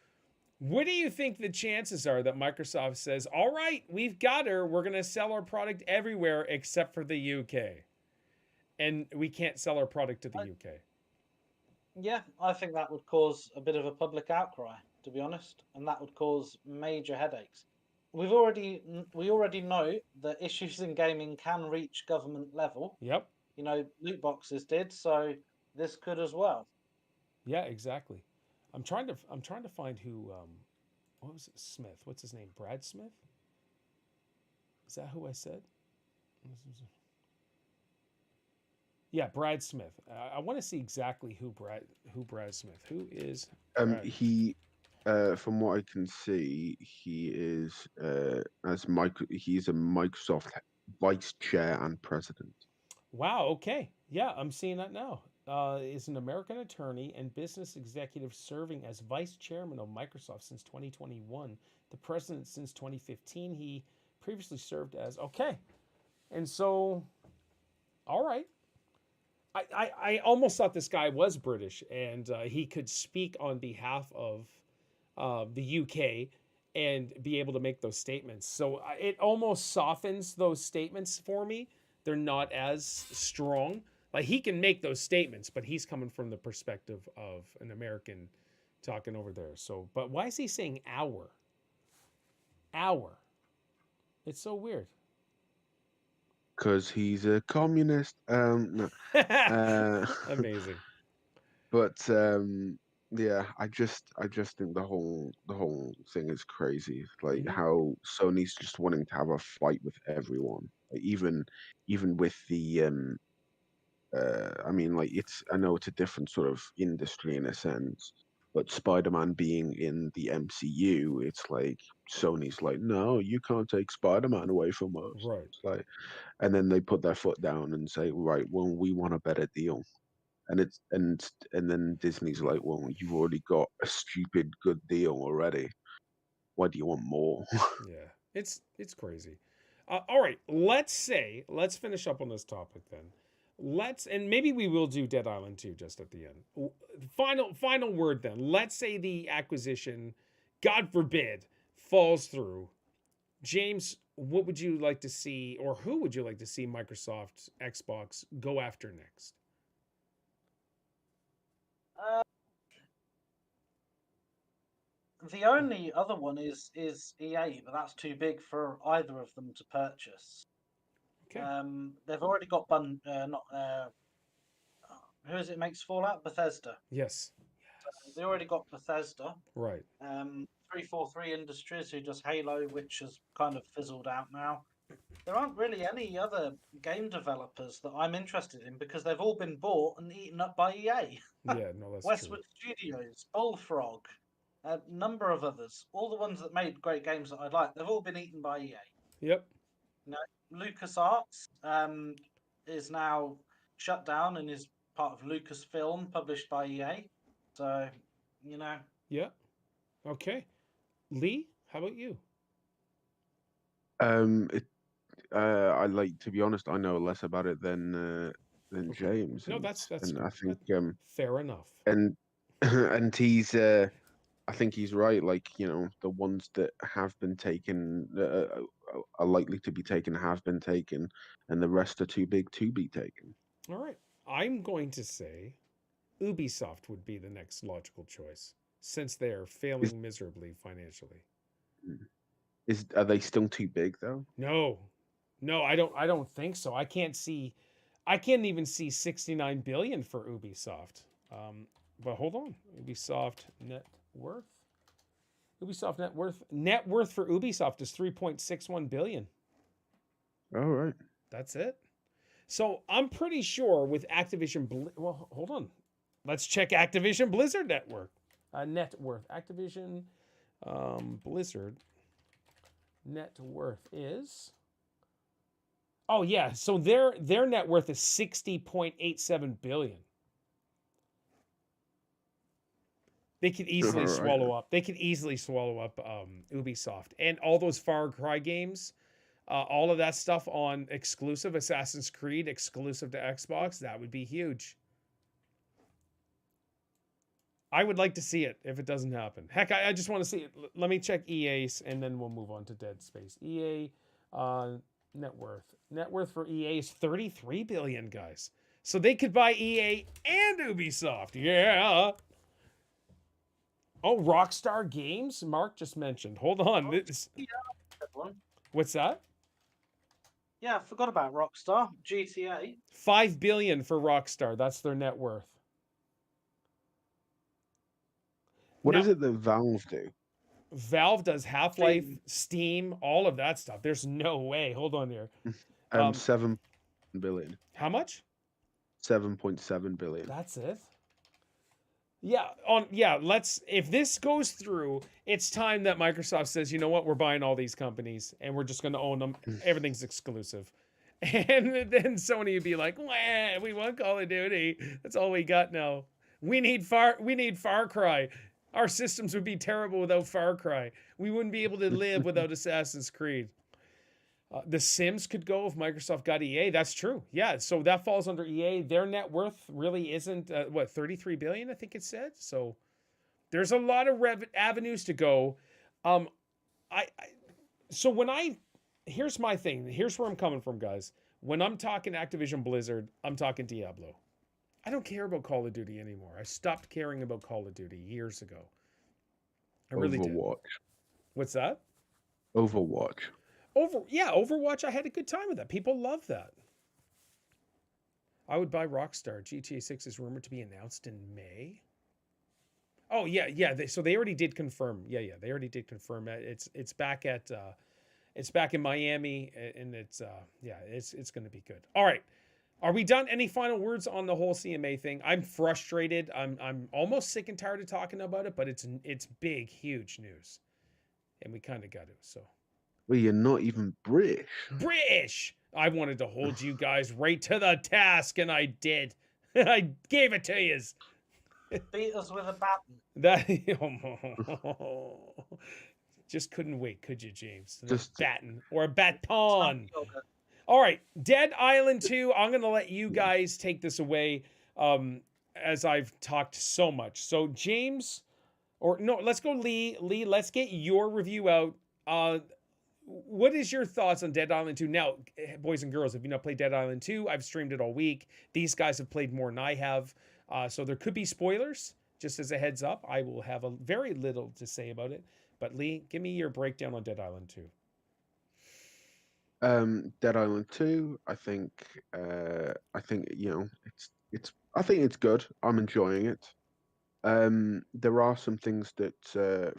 C: What do you think the chances are that Microsoft says, all right, we've got her. We're going to sell our product everywhere except for the UK. And we can't sell our product to the UK.
B: Yeah, I think that would cause a bit of a public outcry, to be honest, and that would cause major headaches. We already know that issues in gaming can reach government level.
C: Yep.
B: You know, loot boxes did, so this could as well.
C: Yeah, exactly. I'm trying to find who what was it? Smith. What's his name? Brad Smith? Is that who I said? Yeah, Brad Smith. I want to see exactly who Brad Smith. Who is Brad?
A: He, from what I can see, he is he's a Microsoft vice chair and president.
C: Wow. Okay. Yeah, I'm seeing that now. Is an American attorney and business executive serving as vice chairman of Microsoft since 2021. The president since 2015. He previously served as and so, all right. I almost thought this guy was British and he could speak on behalf of the UK and be able to make those statements. So it almost softens those statements for me. They're not as strong. Like he can make those statements, but he's coming from the perspective of an American talking over there. So, but why is he saying our? Our. It's so weird.
A: Because he's a communist. No.
C: Amazing.
A: But yeah, I just think the whole thing is crazy. Like how Sony's just wanting to have a fight with everyone. Like, even with the I mean, like I know it's a different sort of industry in a sense, but Spider-Man being in the MCU, it's like Sony's like, no, you can't take Spider-Man away from us.
C: Right.
A: It's like, and then they put their foot down and say, right, well, we want a better deal. And then Disney's like, well, you've already got a stupid good deal already. Why do you want more?
C: Yeah, it's crazy. All right, let's finish up on this topic then. And maybe we will do Dead Island 2 just at the end. Final word then. Let's say the acquisition, God forbid, falls through. James, what would you like to see, or who would you like to see Microsoft, Xbox go after next?
B: The only other one is EA, but that's too big for either of them to purchase.
C: Okay.
B: They've already got who is it makes Fallout? Bethesda.
C: Yes.
B: They already got Bethesda.
C: Right.
B: 343 Industries, who does Halo, which has kind of fizzled out now. There aren't really any other game developers that I'm interested in because they've all been bought and eaten up by EA.
C: Yeah, no, that's
B: Westwood
C: true.
B: Studios, Bullfrog, a number of others. All the ones that made great games that I like, they've all been eaten by EA.
C: Yep.
B: You know, LucasArts is now shut down and is part of Lucasfilm, published by EA. So, you know.
C: Yeah. Okay. Lee, how about you?
A: I like, to be honest, I know less about it than James.
C: No, that's
A: and I think
C: fair enough.
A: And and he's I think he's right. Like, you know, the ones that have been taken are likely to be taken have been taken, and the rest are too big to be taken.
C: All right. I'm going to say Ubisoft would be the next logical choice since they're failing miserably financially.
A: Are they still too big though?
C: No, I don't think so. I can't even see 69 billion for Ubisoft. But hold on, Ubisoft net worth for Ubisoft is 3.61 billion.
A: All right,
C: that's it. So I'm pretty sure with Activision, well, hold on, let's check Activision Blizzard net worth. Activision Blizzard net worth is, oh yeah, so their net worth is 60.87 billion. They could easily swallow up. They could easily swallow up Ubisoft and all those Far Cry games, all of that stuff on exclusive Assassin's Creed, exclusive to Xbox. That would be huge. I would like to see it if it doesn't happen. Heck, I just want to see it. Let me check EA's and then we'll move on to Dead Space. EA net worth. Net worth for EA is 33 billion, guys. So they could buy EA and Ubisoft. Yeah. Oh, Rockstar Games? Mark just mentioned. Hold on.
B: That one.
C: What's that?
B: Yeah, I forgot about Rockstar. GTA.
C: 5 billion for Rockstar. That's their net worth.
A: What
C: Now-
A: is it that Valve do?
C: Valve does Half-Life, Steam, all of that stuff. There's no way. Hold on here.
A: 7 billion.
C: How much?
A: 7.7 billion.
C: That's it. Yeah, let's if this goes through, it's time that Microsoft says, you know what, we're buying all these companies and we're just gonna own them. Everything's exclusive. And then Sony would be like, wah, we want Call of Duty. That's all we got now. We need Far Cry. Our systems would be terrible without Far Cry. We wouldn't be able to live without Assassin's Creed. The Sims could go if Microsoft got EA. That's true. Yeah, so that falls under EA. Their net worth really isn't 33 billion, I think it said. So there's a lot of avenues to go. Here's my thing. Here's where I'm coming from, guys. When I'm talking Activision Blizzard, I'm talking Diablo. I don't care about Call of Duty anymore. I stopped caring about Call of Duty years ago. I really did.
A: Overwatch.
C: What's that?
A: Overwatch.
C: Overwatch, I had a good time with that. People love that. I would buy Rockstar. GTA 6 is rumored to be announced in May. Oh, yeah. So they already did confirm. Yeah. They already did confirm it. It's back at it's back in Miami, and it's going to be good. All right. Are we done? Any final words on the whole CMA thing? I'm frustrated. I'm almost sick and tired of talking about it, but it's big, huge news, and we kind of got to. So.
A: Well, you're not even British.
C: British! I wanted to hold you guys right to the task, and I did. I gave it to you.
B: Beat us with a baton.
C: That just couldn't wait, could you, James?
A: Just
C: baton or a baton. All right, Dead Island 2. I'm gonna let you guys take this away, as I've talked so much. So James, or no, let's go Lee. Lee, let's get your review out. What is your thoughts on Dead Island 2? Now, boys and girls, if you not played Dead Island 2, I've streamed it all week. These guys have played more than I have. So there could be spoilers. Just as a heads up, I will have a very little to say about it. But Lee, give me your breakdown on Dead Island 2.
A: Dead Island 2, I think you know, I think it's good. I'm enjoying it. There are some things that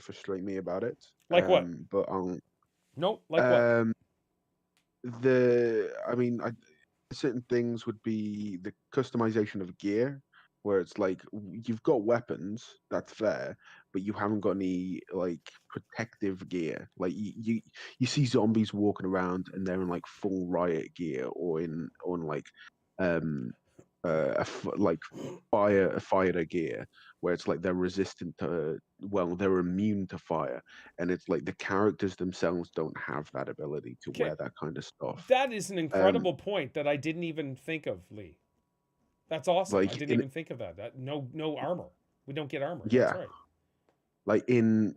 A: frustrate me about it.
C: Like what?
A: But
C: Nope. Like what?
A: Certain things would be the customization of gear, where it's like you've got weapons, that's fair, but you haven't got any like protective gear. Like you see zombies walking around and they're in like full riot gear, or like fighter gear, where it's like they're resistant to, well, they're immune to fire, and it's like the characters themselves don't have that ability to wear that kind of stuff.
C: That is an incredible point that I didn't even think of, Lee. That's awesome.
A: Like
C: I didn't even think of that. No armor. We don't get armor.
A: Yeah.
C: That's right.
A: Like in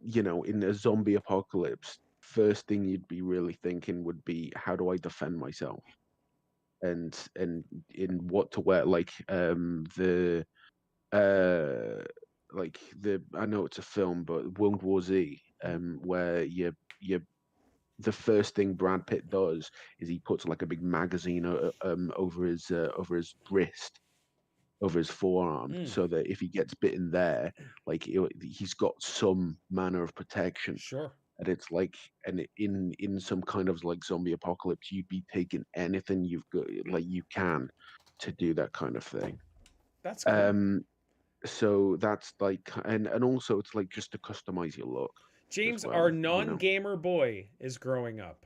A: a zombie apocalypse, first thing you'd be really thinking would be, how do I defend myself? And in what to wear, I know it's a film, but World War Z, where the first thing Brad Pitt does is he puts like a big magazine over his wrist, over his forearm, so that if he gets bitten there, like he's got some manner of protection.
C: Sure.
A: And it's like, and in some kind of like zombie apocalypse, you'd be taking anything you've got, like you can, to do that kind of thing.
C: That's cool.
A: So that's like, and also it's like just to customize your look.
C: James,
A: well,
C: our non-gamer boy is growing up.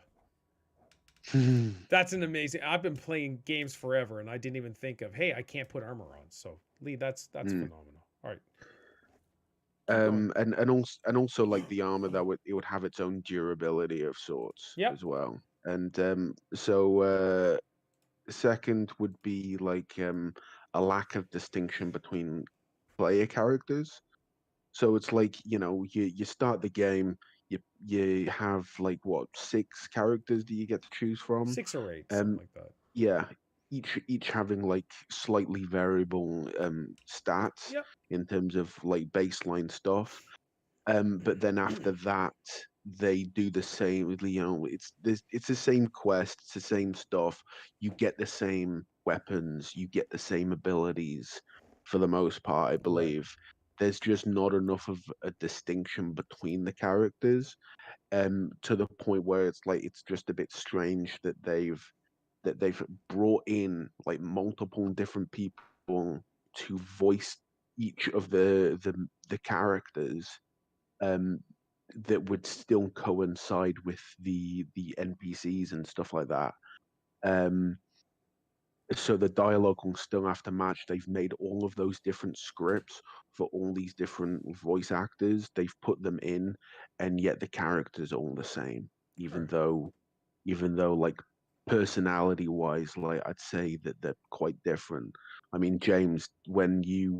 C: That's an amazing. I've been playing games forever, and I didn't even think of, hey, I can't put armor on. So Lee, that's phenomenal. All right.
A: And also like the armor, it would have its own durability of sorts as well. And so second would be like a lack of distinction between player characters. So it's like, you start the game, you have like what, 6 characters do you get to choose from?
C: 6 or 8, something
A: Um,
C: like that.
A: yeah, each having like slightly variable stats
C: Yep.
A: in terms of like baseline stuff. But then after that, they do the same. It's the same quest, it's the same stuff. You get the same weapons, you get the same abilities for the most part, I
C: Right.
A: believe. There's just not enough of a distinction between the characters, to the point where it's like it's just a bit strange that they've brought in like multiple different people to voice each of the characters, um, that would still coincide with the NPCs and stuff like that. Um, so the dialogue will still have to match. They've made all of those different scripts for all these different voice actors. They've put them in, and yet the characters are all the same, even
C: Sure.
A: though like personality wise, like I'd say that they're quite different. I mean, James, when you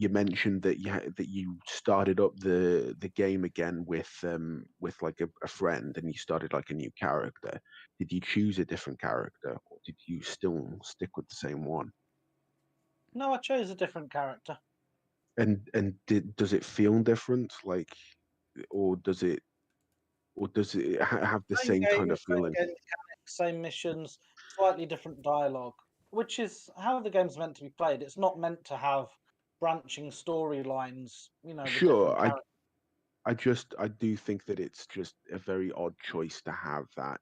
A: mentioned that you started up the game again with like a friend, and you started like a new character. Did you choose a different character, or did you still stick with the same one?
B: No, I chose a different character.
A: Does it feel different, like, or does it have the
B: Same
A: same kind
B: game,
A: of
B: same
A: feeling?
B: game mechanics, same missions, slightly different dialogue, which is how the game's meant to be played. It's not meant to have branching storylines, with
A: Sure,
B: different characters.
A: I do think that it's just a very odd choice to have that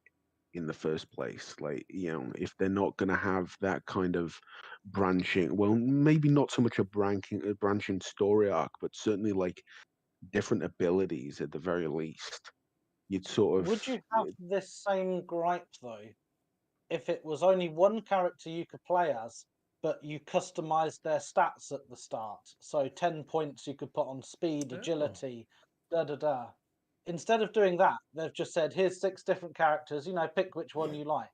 A: in the first place. Like, if they're not going to have that kind of branching, well, maybe not so much a branching story arc, but certainly like different abilities at the very least. You'd sort of,
B: Would you have this same gripe though if it was only one character you could play as, but you customized their stats at the start? So 10 points you could put on speed,
C: Oh.
B: agility, da da da. Instead of doing that, they've just said, here's 6 different characters, pick which one you like.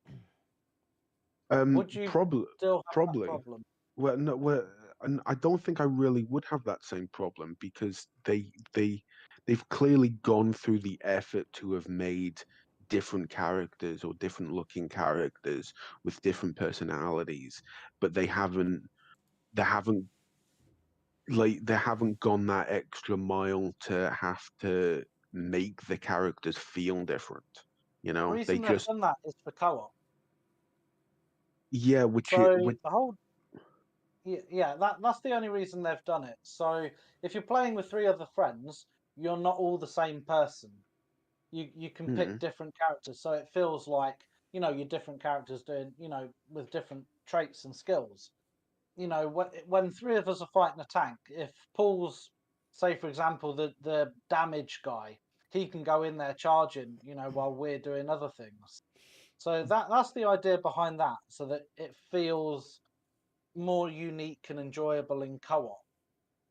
B: Would you
A: probably,
B: still have that
A: probably.
B: problem?
A: Well, no, and I don't think I really would have that same problem because they've clearly gone through the effort to have made different characters or different looking characters with different personalities, but they haven't they haven't gone that extra mile to have to make the characters feel different.
B: The
A: They
B: reason they've
A: just,
B: done that is for co-op.
A: yeah,
B: So
A: which
B: the whole yeah, that's the only reason they've done it. So if you're playing with 3 other friends, you're not all the same person. You can pick
A: mm,
B: different characters, so it feels like you're different characters doing with different traits and skills. When 3 of us are fighting a tank, if Paul's, say for example, the damage guy, he can go in there charging, while we're doing other things. So that's the idea behind that, so that it feels more unique and enjoyable in co-op.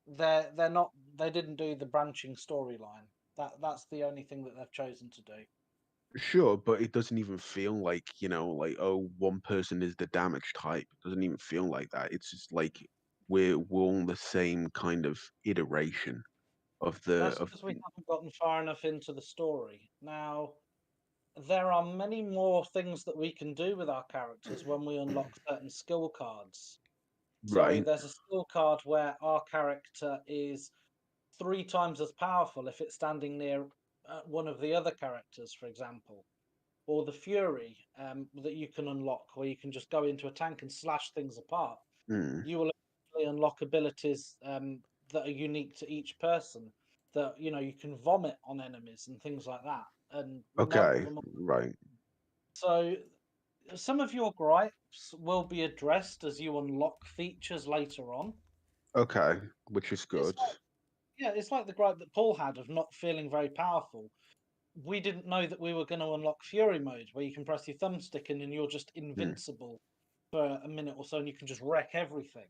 B: They're not they didn't do the branching storyline. That's the only thing that they've chosen to do.
A: sure, but it doesn't even feel like, like, oh, one person is the damage type. It doesn't even feel like that. It's just like we're all the same kind of iteration of the
B: That's
A: of
B: because we haven't gotten far enough into the story. Now, there are many more things that we can do with our characters when we unlock certain skill cards. So
A: right.
B: there's a skill card where our character is 3 times as powerful if it's standing near one of the other characters, for example. Or the Fury that you can unlock, where you can just go into a tank and slash things apart.
A: Mm,
B: You will eventually unlock abilities that are unique to each person. That you can vomit on enemies and things like that, and melt
A: okay,
B: them.
A: right.
B: So some of your gripes will be addressed as you unlock features later on.
A: Okay, which is
B: It's
A: good.
B: like yeah, it's like the gripe that Paul had of not feeling very powerful. We didn't know that we were going to unlock Fury mode, where you can press your thumbstick and then you're just
A: Mm.
B: invincible for a minute or so, and you can just wreck everything.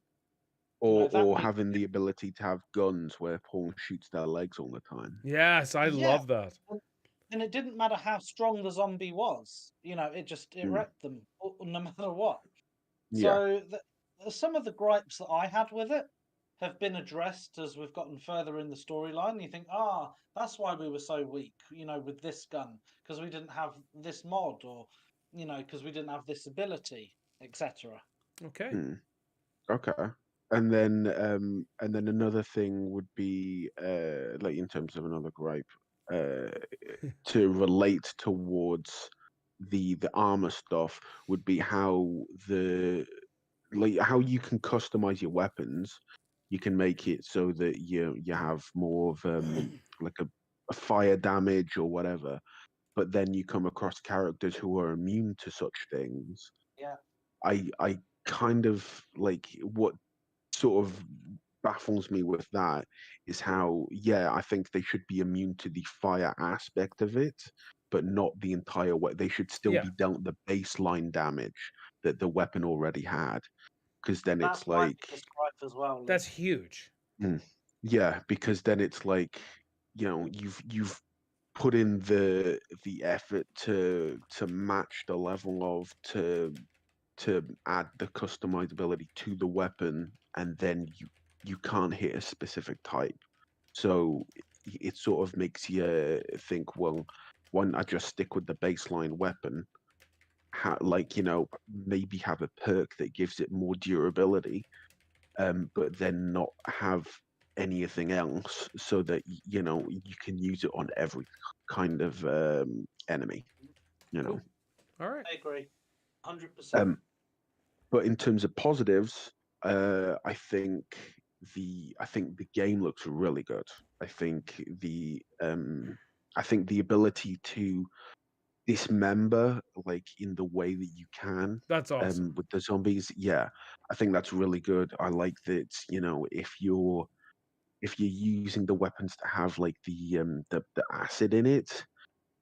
B: That
A: Or
B: made
A: having the ability to have guns where Paul shoots their legs all the time.
C: Yes, I
B: yeah,
C: love that.
B: and it didn't matter how strong the zombie was. It
A: Mm,
B: wrecked them no matter what.
A: yeah.
B: So some of the gripes that I had with it have been addressed as we've gotten further in the storyline. You think, that's why we were so weak, with this gun, because we didn't have this mod, or, because we didn't have this ability, etc.
C: Okay.
A: Hmm. Okay. And then another thing would be like in terms of another gripe, to relate towards the armor stuff would be how how you can customize your weapons. You can make it so that you have more of like a fire damage or whatever, but then you come across characters who are immune to such things.
B: Yeah.
A: I kind of like what sort of baffles me with that is how, yeah, I think they should be immune to the fire aspect of it, but not the entire way. They should still
C: Yeah.
A: be dealt the baseline damage that the weapon already had, because then
B: That's
A: it's
B: my
A: like,
B: biggest gripe as well, Lee.
C: That's huge.
A: yeah, because then it's like, you've put in the effort to match the level of to add the customizability to the weapon, and then you can't hit a specific type. So it sort of makes you think, well, why don't I just stick with the baseline weapon? Like, maybe have a perk that gives it more durability, but then not have anything else, so that you can use it on every kind of enemy.
C: Cool. All right.
B: I agree, 100%.
A: But in terms of positives, I think the game looks really good. I think the ability to dismember, like in the way that you can,
C: That's awesome.
A: with the zombies, yeah, I think that's really good. I like that, if you're using the weapons to have like the acid in it,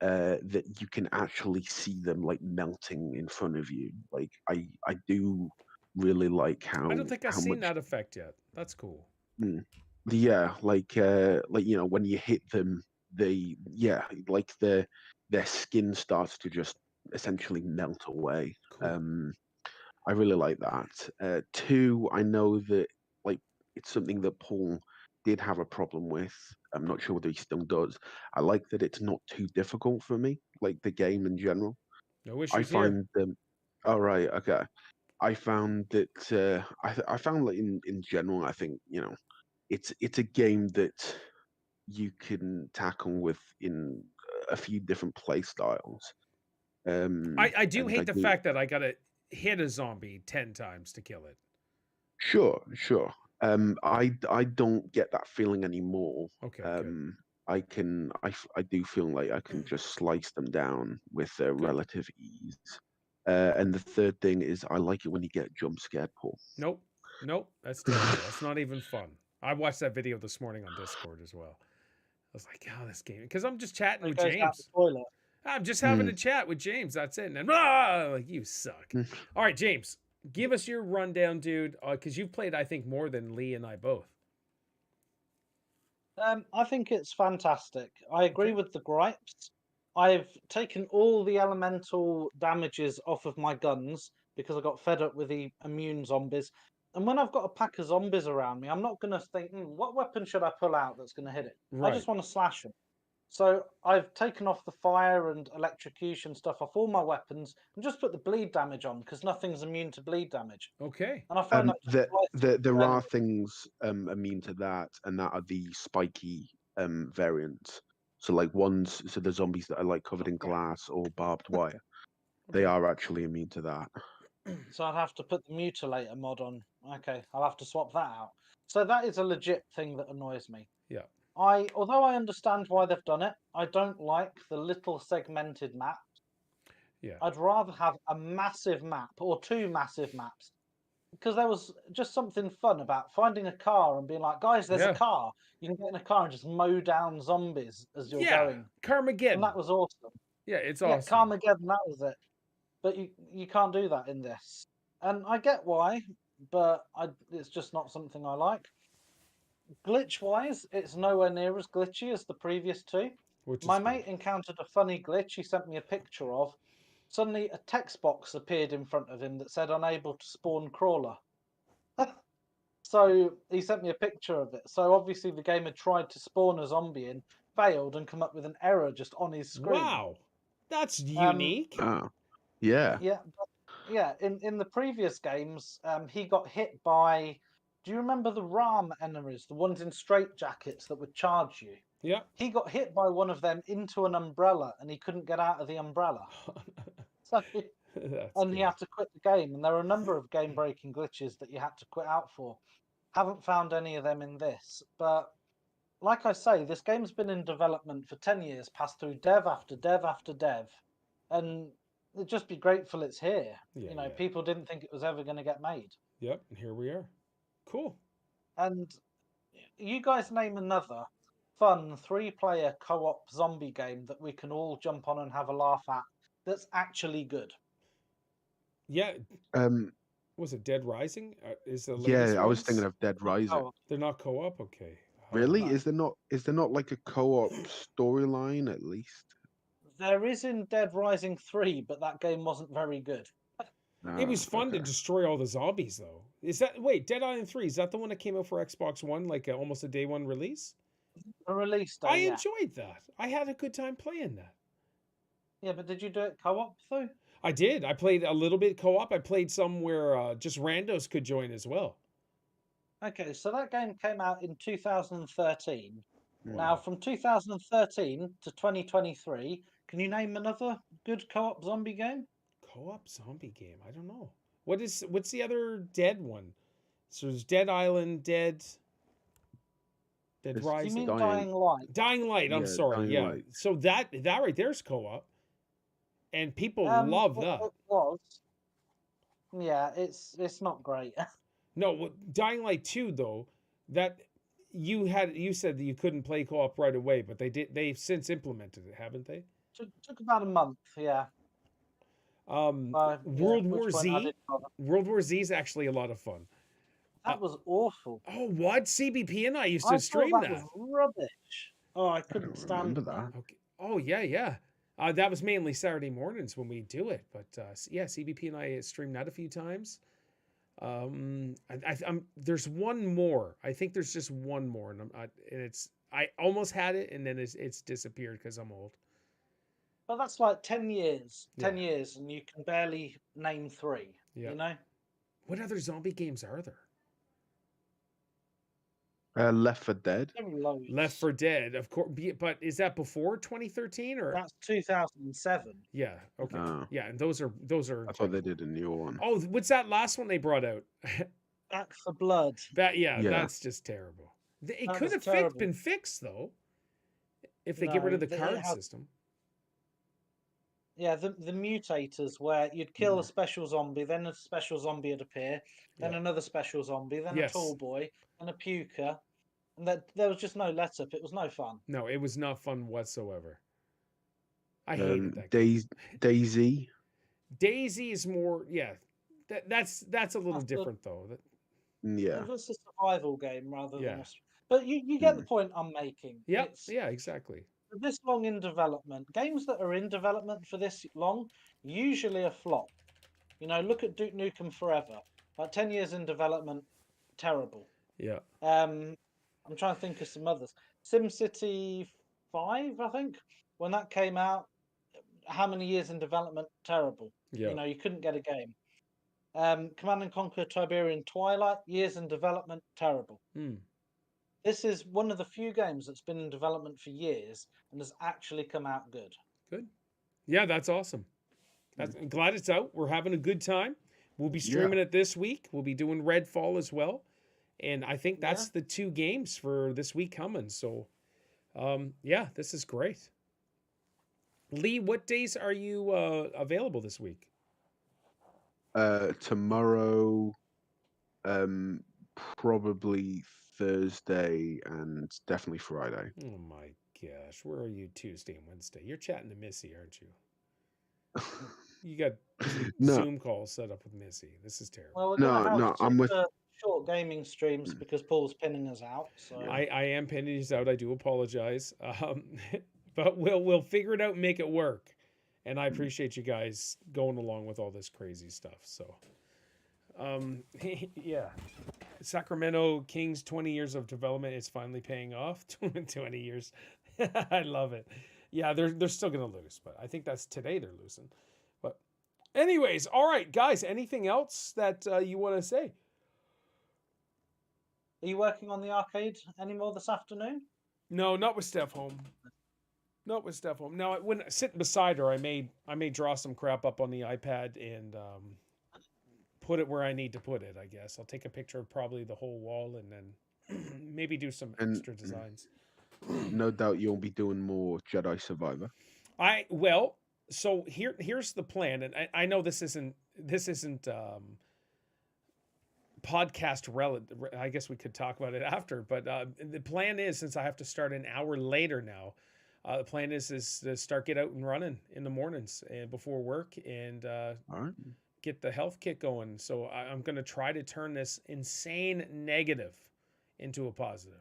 A: that you can actually see them like melting in front of you. Like I do really like
C: I don't think I've
A: how
C: seen
A: much.
C: that effect yet. That's cool.
A: Yeah, like when you hit them, like their skin starts to just essentially melt away.
C: Cool.
A: I really like that. Two, I know that like it's something that Paul did have a problem with. I'm not sure whether he still does. I like that it's not too difficult for me, like the game in general.
C: No
A: I
C: issues here.
A: find them. Oh, right, okay. I found that I found like in general, I think it's a game that you can tackle with in a few different play styles.
C: I do
A: And I
C: hate the
A: do.
C: fact that I gotta hit a zombie 10 times to kill it.
A: Sure. I don't get that feeling anymore.
C: Okay, good.
A: I do feel like I can just slice them down with
C: Good.
A: relative ease. And the third thing is I like it when you get jump scared, Paul.
C: Nope. Nope. That's terrible. That's not even fun. I watched that video this morning on Discord as well. I was like, oh, this game. Because I'm just chatting
B: It
C: with
B: goes down the
C: James.
B: toilet.
C: I'm just having
A: Mm,
C: a chat with James. That's it. And then, like, you suck.
A: mm.
C: All right, James, give us your rundown, dude. Because you've played, I think, more than Lee and I both.
B: I think it's fantastic. I agree
C: Okay.
B: with the gripes. I've taken all the elemental damages off of my guns because I got fed up with the immune zombies. And when I've got a pack of zombies around me, I'm not going to think, what weapon should I pull out that's going to hit it? I
C: Right.
B: just want to slash them. So I've taken off the fire and electrocution stuff off all my weapons and just put the bleed damage on because nothing's immune to bleed damage.
C: Okay.
B: And I find that just
A: There are
B: enemies.
A: things immune to that, and that are the spiky variants. So like ones, so the zombies that are like covered in
B: Okay.
A: glass or barbed wire, they
C: Okay.
A: are actually immune to that.
B: So I'd have to put the mutilator mod on. Okay, I'll have to swap that out. So that is a legit thing that annoys me.
C: Yeah.
B: Although I understand why they've done it, I don't like the little segmented map.
C: Yeah.
B: I'd rather have a massive map or two massive maps because there was just something fun about finding a car and being like, guys, there's a
C: Yeah.
B: car. You can get in a car and just mow down zombies as you're
C: Yeah.
B: going. And
C: Carmageddon.
B: that was awesome.
C: Yeah, it's
B: Yeah,
C: awesome.
B: Carmageddon, that was it. But you can't do that in this. And I get why, but it's just not something I like. Glitch-wise, it's nowhere near as glitchy as the previous two.
C: Which is
B: My
C: good.
B: mate encountered a funny glitch he sent me a picture of. Suddenly, a text box appeared in front of him that said unable to spawn crawler. So he sent me a picture of it. So obviously the game had tried to spawn a zombie in, failed, and come up with an error just on his screen.
C: Wow, that's
B: Um,
C: unique.
A: Oh, yeah.
B: Yeah, yeah. In the previous games, he got hit by. Do you remember the Ram enemies, the ones in straitjackets that would charge you?
C: Yeah.
B: He got hit by one of them into an umbrella, and he couldn't get out of the umbrella. So,
C: That's
B: and
C: good.
B: he had to quit the game. And there are a number of game-breaking glitches that you had to quit out for. Haven't found any of them in this, but like I say, this game's been in development for 10 years, passed through dev after dev after dev, and just be grateful it's here.
C: Yeah,
B: You know,
C: yeah.
B: people didn't think it was ever going to get made.
C: Yep, and here we are. Cool.
B: And you guys name another fun 3-player co-op zombie game that we can all jump on and have a laugh at that's actually good.
C: Yeah,
A: Um,
C: was it Dead Rising? Is the
A: yeah,
C: latest
A: I was
C: ones?
A: thinking of Dead Rising.
B: Co-op.
C: They're not co-op? Okay.
A: Really?
B: No.
A: Is there not? Is there not like a co-op storyline at least?
B: There is in Dead Rising 3, but that game wasn't very good.
C: It was fun to
A: Okay.
C: destroy all the zombies, though. Is that wait? Dead Island 3, is that the one that came out for Xbox One, like almost a day one release?
B: A release day,
C: I
B: yeah.
C: enjoyed that. I had a good time playing that.
B: Yeah, but did you do it co-op though?
C: I did. I played a little bit co-op. I played some where just randos could join as well.
B: Okay, so that game came out in 2013.
A: Wow.
B: Now, from 2013 to 2023, can you name another good co-op zombie game?
C: Co-op zombie game. I don't know. What's the other Dead one? So there's Dead Island, Dead
A: It's
B: Do you
C: Rising.
B: mean
A: Dying-
B: Dying Light?
C: Dying Light. I'm
A: Yeah,
C: sorry.
A: Dying
C: Yeah.
A: Light.
C: So that right there's co-op, and people love that.
B: It was. Yeah, it's not great.
C: No, Dying Light 2 though, that you said that you couldn't play co-op right away, but they've since implemented it, haven't they?
B: took about a month. Yeah.
C: World
B: at
C: War
B: which point I
C: Z.
B: didn't bother.
C: World War Z is actually a lot of fun.
B: That was awful.
C: Oh, what? CBP and I used
B: I
C: to
B: thought
C: stream
B: that
C: that.
B: was rubbish. Oh, I
A: I
B: couldn't
A: don't
B: stand
A: remember
B: it.
A: that.
C: Okay. Oh yeah, yeah. That was mainly Saturday mornings when we do it, but yeah, CBP and I streamed that a few times. There's one more. I think there's just one more, and I almost had it, and then it's disappeared because I'm old.
B: But that's like 10 years. 10
C: Yeah.
B: years, and you can barely name 3.
C: Yeah.
B: You know?
C: What other zombie games are there?
A: Left 4 Dead.
B: There were loads.
C: Left 4 Dead, of course. But is that before 2013 or?
B: That's 2007.
C: Yeah. Okay.
A: Oh.
C: Yeah, and those are.
A: I thought they did a new one.
C: Oh, what's that last one they brought out?
B: Back for Blood.
C: Yeah,
A: Yeah.
C: that's just terrible. It
B: That
C: could
B: was
C: have
B: terrible.
C: been fixed though, if they get rid
B: No,
C: of the
B: it
C: card
B: has-
C: system.
B: Yeah, the mutators where you'd kill a special zombie, then a special zombie would appear, then
C: Yeah.
B: another special zombie, then
C: Yes.
B: a tall boy, and a puker. And there was just no let up. It was no fun.
C: No, it was not fun whatsoever. I hated that. game.
A: Daisy.
C: Daisy is more, yeah. That's a little
B: That's the-
C: different though.
A: Yeah.
B: It was a survival game rather
C: Yeah.
B: than But you get the point I'm making.
C: Yeah,
B: It's
C: yeah, exactly.
B: this long in development. Games that are in development for this long usually a flop. You know, look at Duke Nukem Forever. Like 10 years in development, terrible.
C: Yeah.
B: I'm trying to think of some others. SimCity 5, I think, when that came out, how many years in development? Terrible.
C: Yeah.
B: You know, you couldn't get a game. Command and Conquer Tiberian Twilight, years in development, terrible.
C: Hmm.
B: This is one of the few games that's been in development for years and has actually come out good.
C: Good. Yeah, that's awesome. I'm glad it's out. We're having a good time. We'll be streaming it this week. We'll be doing Redfall as well. And I think that's the 2 games for this week coming. So, yeah, this is great. Lee, what days are you available this week?
A: Tomorrow, probably Thursday and definitely Friday.
C: Oh my gosh, where are you Tuesday and Wednesday? You're chatting to Missy, aren't you? You got
A: No.
C: Zoom calls set up with Missy. This is terrible.
B: Well, we're
A: No,
B: gonna have
A: no, I'm with-
B: short gaming streams because Paul's pinning us out. So
C: I am pinning these out. I do apologize, but we'll figure it out and make it work. And I appreciate you guys going along with all this crazy stuff. So, yeah. Sacramento Kings 20 years of development is finally paying off. 20 years. I love it. Yeah, they're still going to lose, but I think that's today they're losing. But anyways, all right, guys, anything else that you want to say?
B: Are you working on the arcade anymore this afternoon?
C: No, not with Steph home. Not with Steph home. Now, when sitting beside her, I may draw some crap up on the iPad and put it where I need to put it, I guess. I'll take a picture of probably the whole wall and then maybe do some extra designs.
A: No doubt you'll be doing more Jedi Survivor.
C: So here's the plan, and I know this isn't podcast relative. I guess we could talk about it after, but the plan is, since I have to start an hour later now, the plan is to start get out and running in the mornings and before work and
A: All right.
C: get the health kit going. So I'm going to try to turn this insane negative into a positive.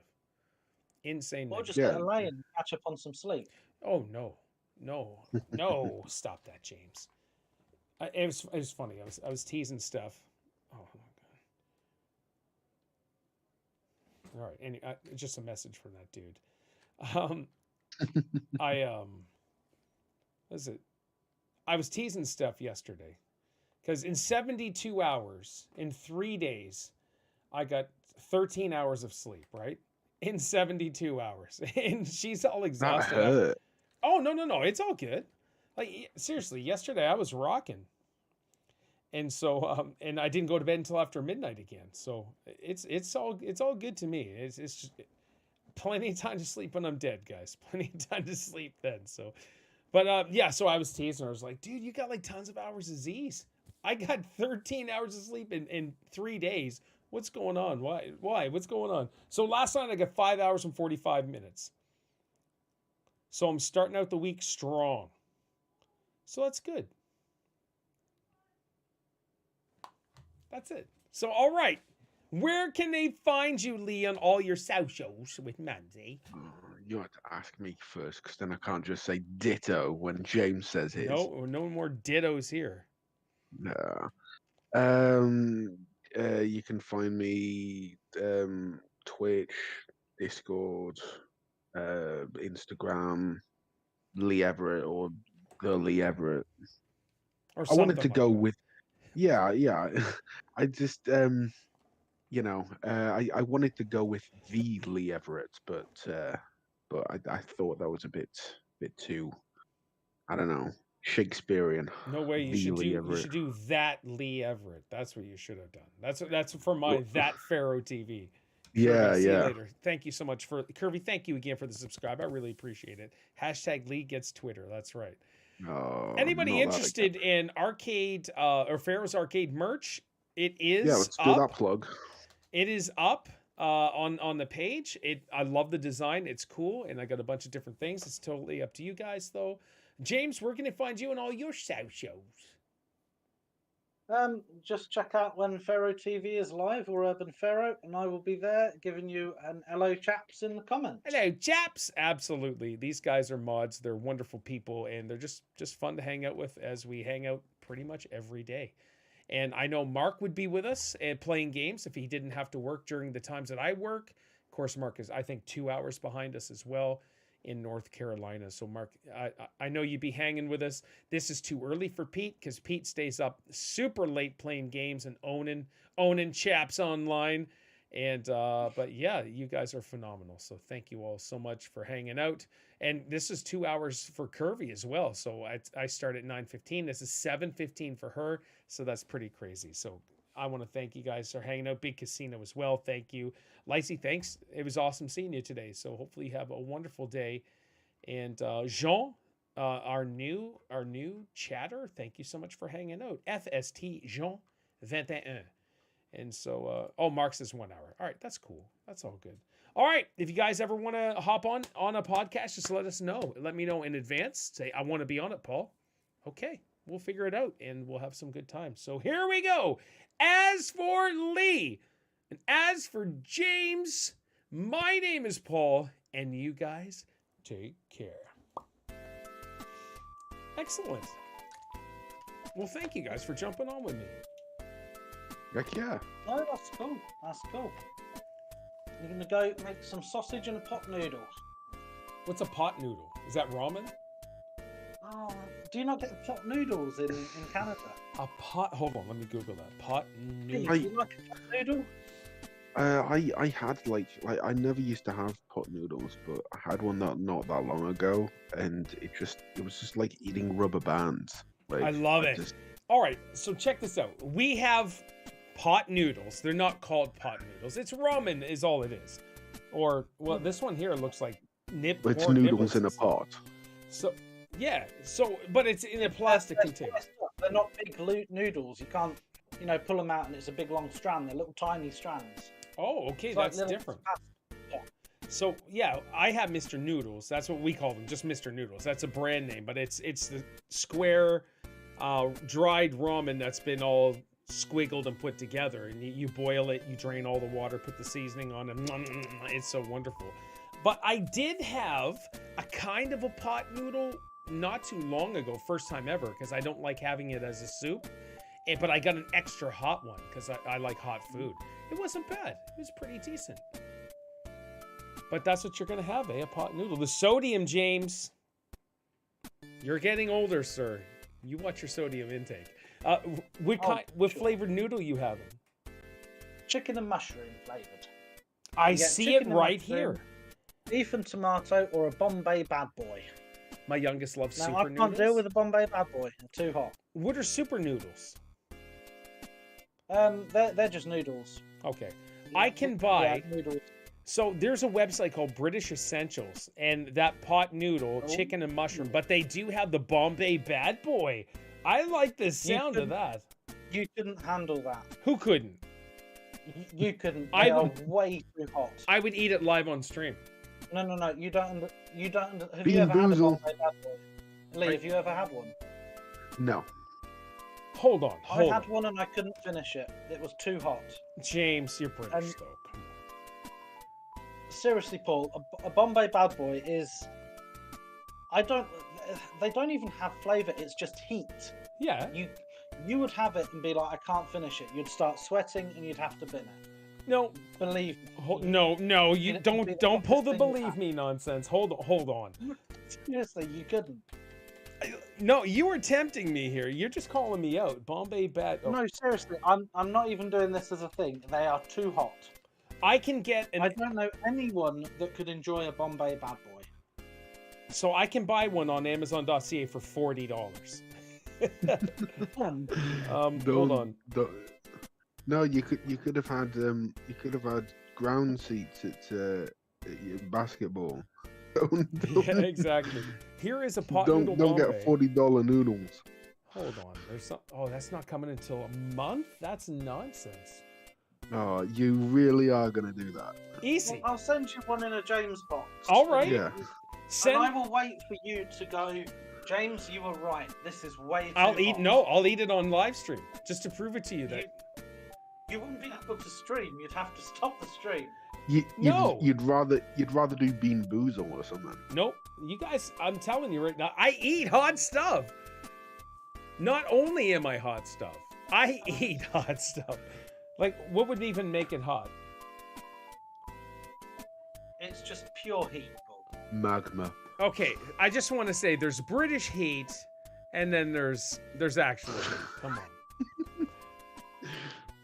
C: Insane.
B: Or
C: negative.
B: just get a lay and catch up on some sleep.
C: Oh no. Stop that, James. It was funny. I was teasing Steph. Oh my god. All right. And just a message from that dude. I was teasing Steph yesterday because in 72 hours, in 3 days, I got 13 hours of sleep, right? In 72 hours. And she's all exhausted. Oh, no. It's all good. Like, seriously, yesterday I was rocking. And so, and I didn't go to bed until after midnight again. So it's all good to me. It's just plenty of time to sleep when I'm dead, guys. Plenty of time to sleep then. So, but yeah, so I was teasing her. I was like, dude, you got like tons of hours of Z's. I got 13 hours of sleep in 3 days. What's going on? Why? What's going on? So last night I got 5 hours and 45 minutes. So I'm starting out the week strong. So that's good. That's it. So, all right. Where can they find you, Lee, on all your socials with Mandy?
A: You have to ask me first, because then I can't just say ditto when James says his.
C: No more dittos here.
A: No. You can find me Twitch, Discord, Instagram, Lee Everett or the Lee Everett.
C: Or
A: I wanted to
C: like
A: go
C: that.
A: with yeah. I just I wanted to go with the Lee Everett, but I thought that was a bit too, I don't know, Shakespearean.
C: No way. You should do that Lee Everett. That's what you should have done. That's for my that Pharaoh TV. Kirby, see you later. Thank you so much for Kirby. Thank you again for the subscribe. I really appreciate it. # Lee gets Twitter. That's right. Anybody interested in arcade or Pharaoh's arcade merch? It is
A: let's do that plug.
C: It is up on the page. I love the design. It's cool, and I got a bunch of different things. It's totally up to you guys, though. James, where can they find you on all your shows?
B: Just check out when Pharaoh TV is live or Urban Pharaoh, and I will be there giving you an hello chaps in the comments.
C: Hello chaps, absolutely. These guys are mods. They're wonderful people, and they're just fun to hang out with as we hang out pretty much every day. And I know Mark would be with us playing games if he didn't have to work during the times that I work. Of course, Mark is, I think, 2 hours behind us as well in North Carolina. So Mark, I know you'd be hanging with us. This is too early for Pete because Pete stays up super late playing games and owning chaps online. And but yeah, you guys are phenomenal. So thank you all so much for hanging out. And this is 2 hours for Curvy as well. So I start at 9:15. This is 7:15 for her. So that's pretty crazy. So I want to thank you guys for hanging out. Big Casino as well. Thank you. Lacey, thanks. It was awesome seeing you today. So hopefully you have a wonderful day. And Jean, our new chatter, thank you so much for hanging out. FST Jean 21. And so, Mark says 1 hour. All right, that's cool. That's all good. All right, if you guys ever want to hop on a podcast, just let us know. Let me know in advance. Say, I want to be on it, Paul. Okay, we'll figure it out, and we'll have some good times. So here we go. As for Lee, and as for James, my name is Paul, and you guys take care. Excellent. Well, thank you guys for jumping on with me.
A: Heck yeah.
B: Oh, that's cool. That's cool. You're gonna go make some sausage and a pot noodle.
C: What's a pot noodle? Is that ramen?
B: Oh, do you not get pot noodles in Canada?
C: A pot. Hold on, let me Google that. Pot
B: Do
C: noodle.
B: you like a pot noodle?
A: I had like I never used to have pot noodles, but I had one not that long ago, and it was just like eating rubber bands. Like,
C: I love it. All right, so check this out. We have pot noodles. They're not called pot noodles. It's ramen is all it is. Or, well, this one here looks like
A: It's noodles in a pot.
C: So, yeah. So, but it's in a plastic container.
B: They're not big noodles. You can't, pull them out and it's a big long strand. They're little tiny strands.
C: Oh, okay,
B: It's
C: that's
B: like
C: different.
B: Yeah.
C: So, yeah, I have Mr. Noodles. That's what we call them, just Mr. Noodles. That's a brand name, but it's the square dried ramen that's been all squiggled and put together, and you boil it, you drain all the water, put the seasoning on it. It's so wonderful. But I did have a kind of a pot noodle not too long ago, first time ever, because I don't like having it as a soup. But I got an extra hot one because I like hot food. It wasn't bad. It was pretty decent. But that's what you're going to have, a pot noodle. The sodium, James. You're getting older, sir. You watch your sodium intake. What flavored noodle you having?
B: Chicken and mushroom flavored.
C: I see it right here.
B: Beef and tomato or a Bombay Bad Boy.
C: My youngest loves super noodles.
B: I can't deal with a Bombay Bad Boy. They're too hot.
C: What are super noodles?
B: They're just noodles.
C: Okay. I can buy...
B: Yeah, noodles.
C: So there's a website called British Essentials, and that pot noodle, chicken and mushroom, but they do have the Bombay Bad Boy. I like the sound of that.
B: You couldn't handle that.
C: Who couldn't?
B: You couldn't. They are way too hot.
C: I would eat it live on stream.
B: No. You don't. Have
A: Bean
B: you ever had a
A: boozled.
B: Bombay Bad Boy? Lee, have you ever had one?
A: No.
C: Hold on.
B: I had one and I couldn't finish it. It was too hot.
C: James, you're British, though. Come on.
B: Seriously, Paul, a Bombay Bad Boy is... They don't even have flavour, it's just heat.
C: Yeah.
B: You would have it and be like, I can't finish it. You'd start sweating and you'd have to bin it.
C: No.
B: Believe me.
C: No, you don't pull the believe me nonsense. Hold on.
B: Seriously, you couldn't.
C: No, you were tempting me here. You're just calling me out. Bombay Bad... Oh.
B: No, seriously, I'm not even doing this as a thing. They are too hot.
C: I can get
B: I don't know anyone that could enjoy a Bombay Bad Boy.
C: So I can buy one on Amazon.ca for $40. Hold on.
A: No, you could have had ground seats at basketball.
C: Yeah, exactly. Here is a pot noodle.
A: Don't get $40 noodles.
C: Hold on. That's not coming until a month. That's nonsense.
A: Oh, you really are gonna do that?
C: Easy.
B: Well, I'll send you one in a James box.
C: All right.
A: Yeah.
B: And I will wait for you to go. James, you were right. This is way too
C: I'll eat.
B: hot.
C: No, I'll eat it on live stream just to prove it to you that
B: you wouldn't be able to stream. You'd have to stop the stream.
A: You'd rather do Bean Boozle or something.
C: Nope. You guys, I'm telling you right now, I eat hot stuff. Not only am I hot stuff, I eat hot stuff. Like, what would even make it hot?
B: It's just pure heat, Paul.
A: Magma.
C: Okay, I just want to say there's British heat, and then there's actual heat. Come on.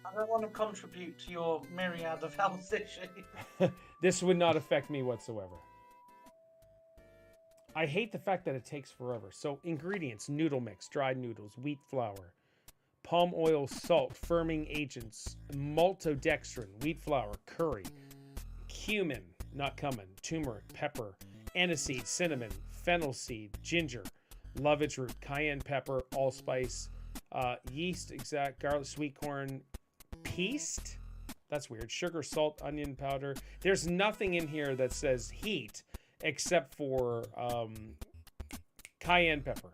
B: I don't want to contribute to your myriad of health issues.
C: This would not affect me whatsoever. I hate the fact that it takes forever. So, ingredients: noodle mix, dried noodles, wheat flour, palm oil, salt, firming agents, maltodextrin, wheat flour, curry, cumin, not coming, turmeric, pepper, aniseed, cinnamon, fennel seed, ginger, lovage root, cayenne pepper, allspice, yeast, garlic, sweet corn, paste. That's weird. Sugar, salt, onion powder. There's nothing in here that says heat except for cayenne pepper.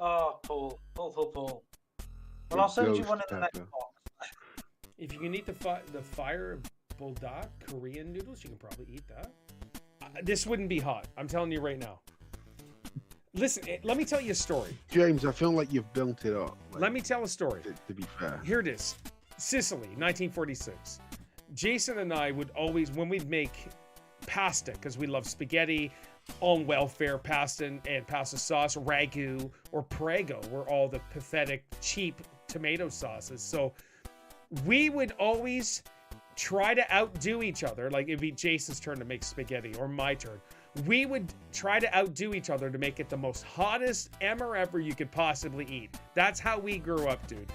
B: Oh, Paul. Well, I'll send you one in the next box.
C: If you can eat the fire buldak Korean noodles, you can probably eat that. This wouldn't be hot. I'm telling you right now. Listen, let me tell you a story.
A: James, I feel like you've built it up. Like,
C: Let me tell a story.
A: to be fair.
C: Here it is. Sicily, 1946. Jason and I would always, when we'd make pasta, because we love spaghetti, on welfare pasta and pasta sauce, ragu, or prego were all the pathetic, cheap tomato sauces. So we would always try to outdo each other. Like it'd be Jason's turn to make spaghetti or my turn. We would try to outdo each other to make it the most hottest emmer ever you could possibly eat. That's how we grew up, dude.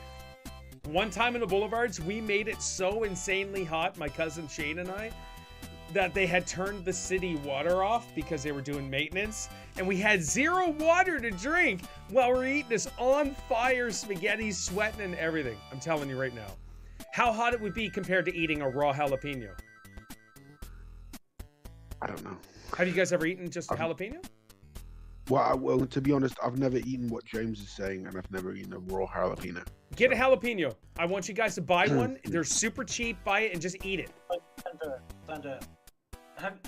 C: One time in the Boulevards, we made it so insanely hot, my cousin Shane and I, that they had turned the city water off because they were doing maintenance, and we had zero water to drink while we're eating this on fire spaghetti, sweating and everything. I'm telling you right now. How hot it would be compared to eating a raw jalapeno.
A: I don't know.
C: Have you guys ever eaten just a jalapeno?
A: Well, to be honest, I've never eaten what James is saying, and I've never eaten a raw jalapeno.
C: Get a jalapeno. I want you guys to buy one. They're super cheap. Buy it and just eat it.
B: Don't do it. Don't do it.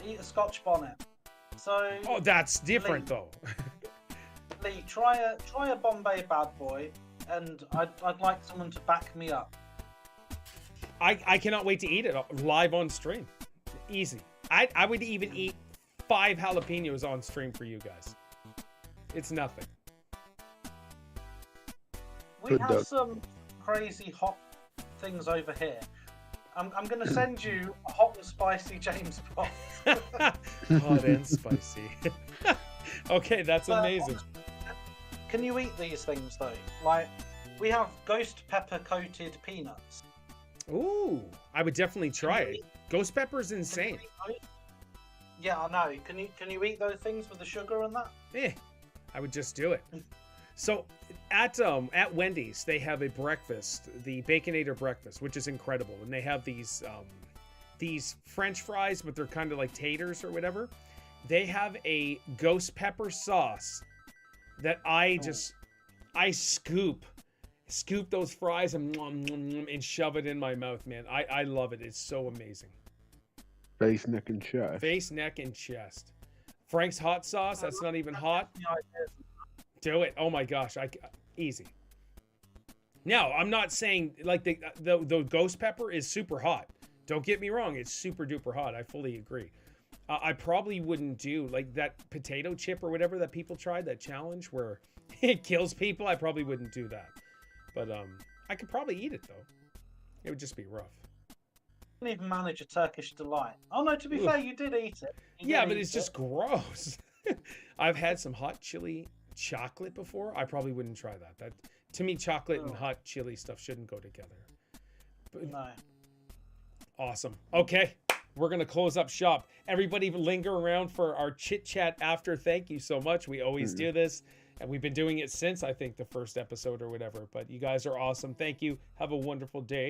B: Eat a Scotch bonnet. So.
C: Oh, that's different
B: Lee,
C: though.
B: Lee, try a Bombay Bad Boy, and I'd like someone to back me up.
C: I cannot wait to eat it live on stream. Easy. I would even eat 5 jalapenos on stream for you guys. It's nothing.
B: We have some crazy hot things over here. I'm going to send you a hot and spicy James Bond.
C: Hot and spicy. Okay, that's amazing.
B: Can you eat these things though? Like, we have ghost pepper coated peanuts.
C: Ooh, I would definitely try it. Ghost pepper is insane.
B: Yeah, I know. Can you eat those things with the sugar and that?
C: Eh, I would just do it. So at Wendy's, they have a breakfast, the Baconator breakfast, which is incredible, and they have these French fries, but they're kind of like taters or whatever. They have a ghost pepper sauce that I scoop those fries and shove it in my mouth, man. I love it. It's so amazing.
A: Face, neck, and chest.
C: Face, neck, and chest. Frank's hot sauce. That's not even hot. Do it. Oh my gosh. Easy. Now, I'm not saying like the ghost pepper is super hot. Don't get me wrong. It's super duper hot. I fully agree. I probably wouldn't do like that potato chip or whatever that people tried, that challenge where it kills people. I probably wouldn't do that. But I could probably eat it though. It would just be rough.
B: You didn't even manage a Turkish delight. Oh no, to be fair, you did eat it.
C: Yeah, but it's just gross. I've had some hot chili chocolate before. I probably wouldn't try that. That to me, chocolate and hot chili stuff shouldn't go together. But,
B: no.
C: Awesome. Okay, we're gonna close up shop. Everybody linger around for our chit chat after. Thank you so much. We always do this, and we've been doing it since I think the first episode or whatever. But you guys are awesome. Thank you. Have a wonderful day.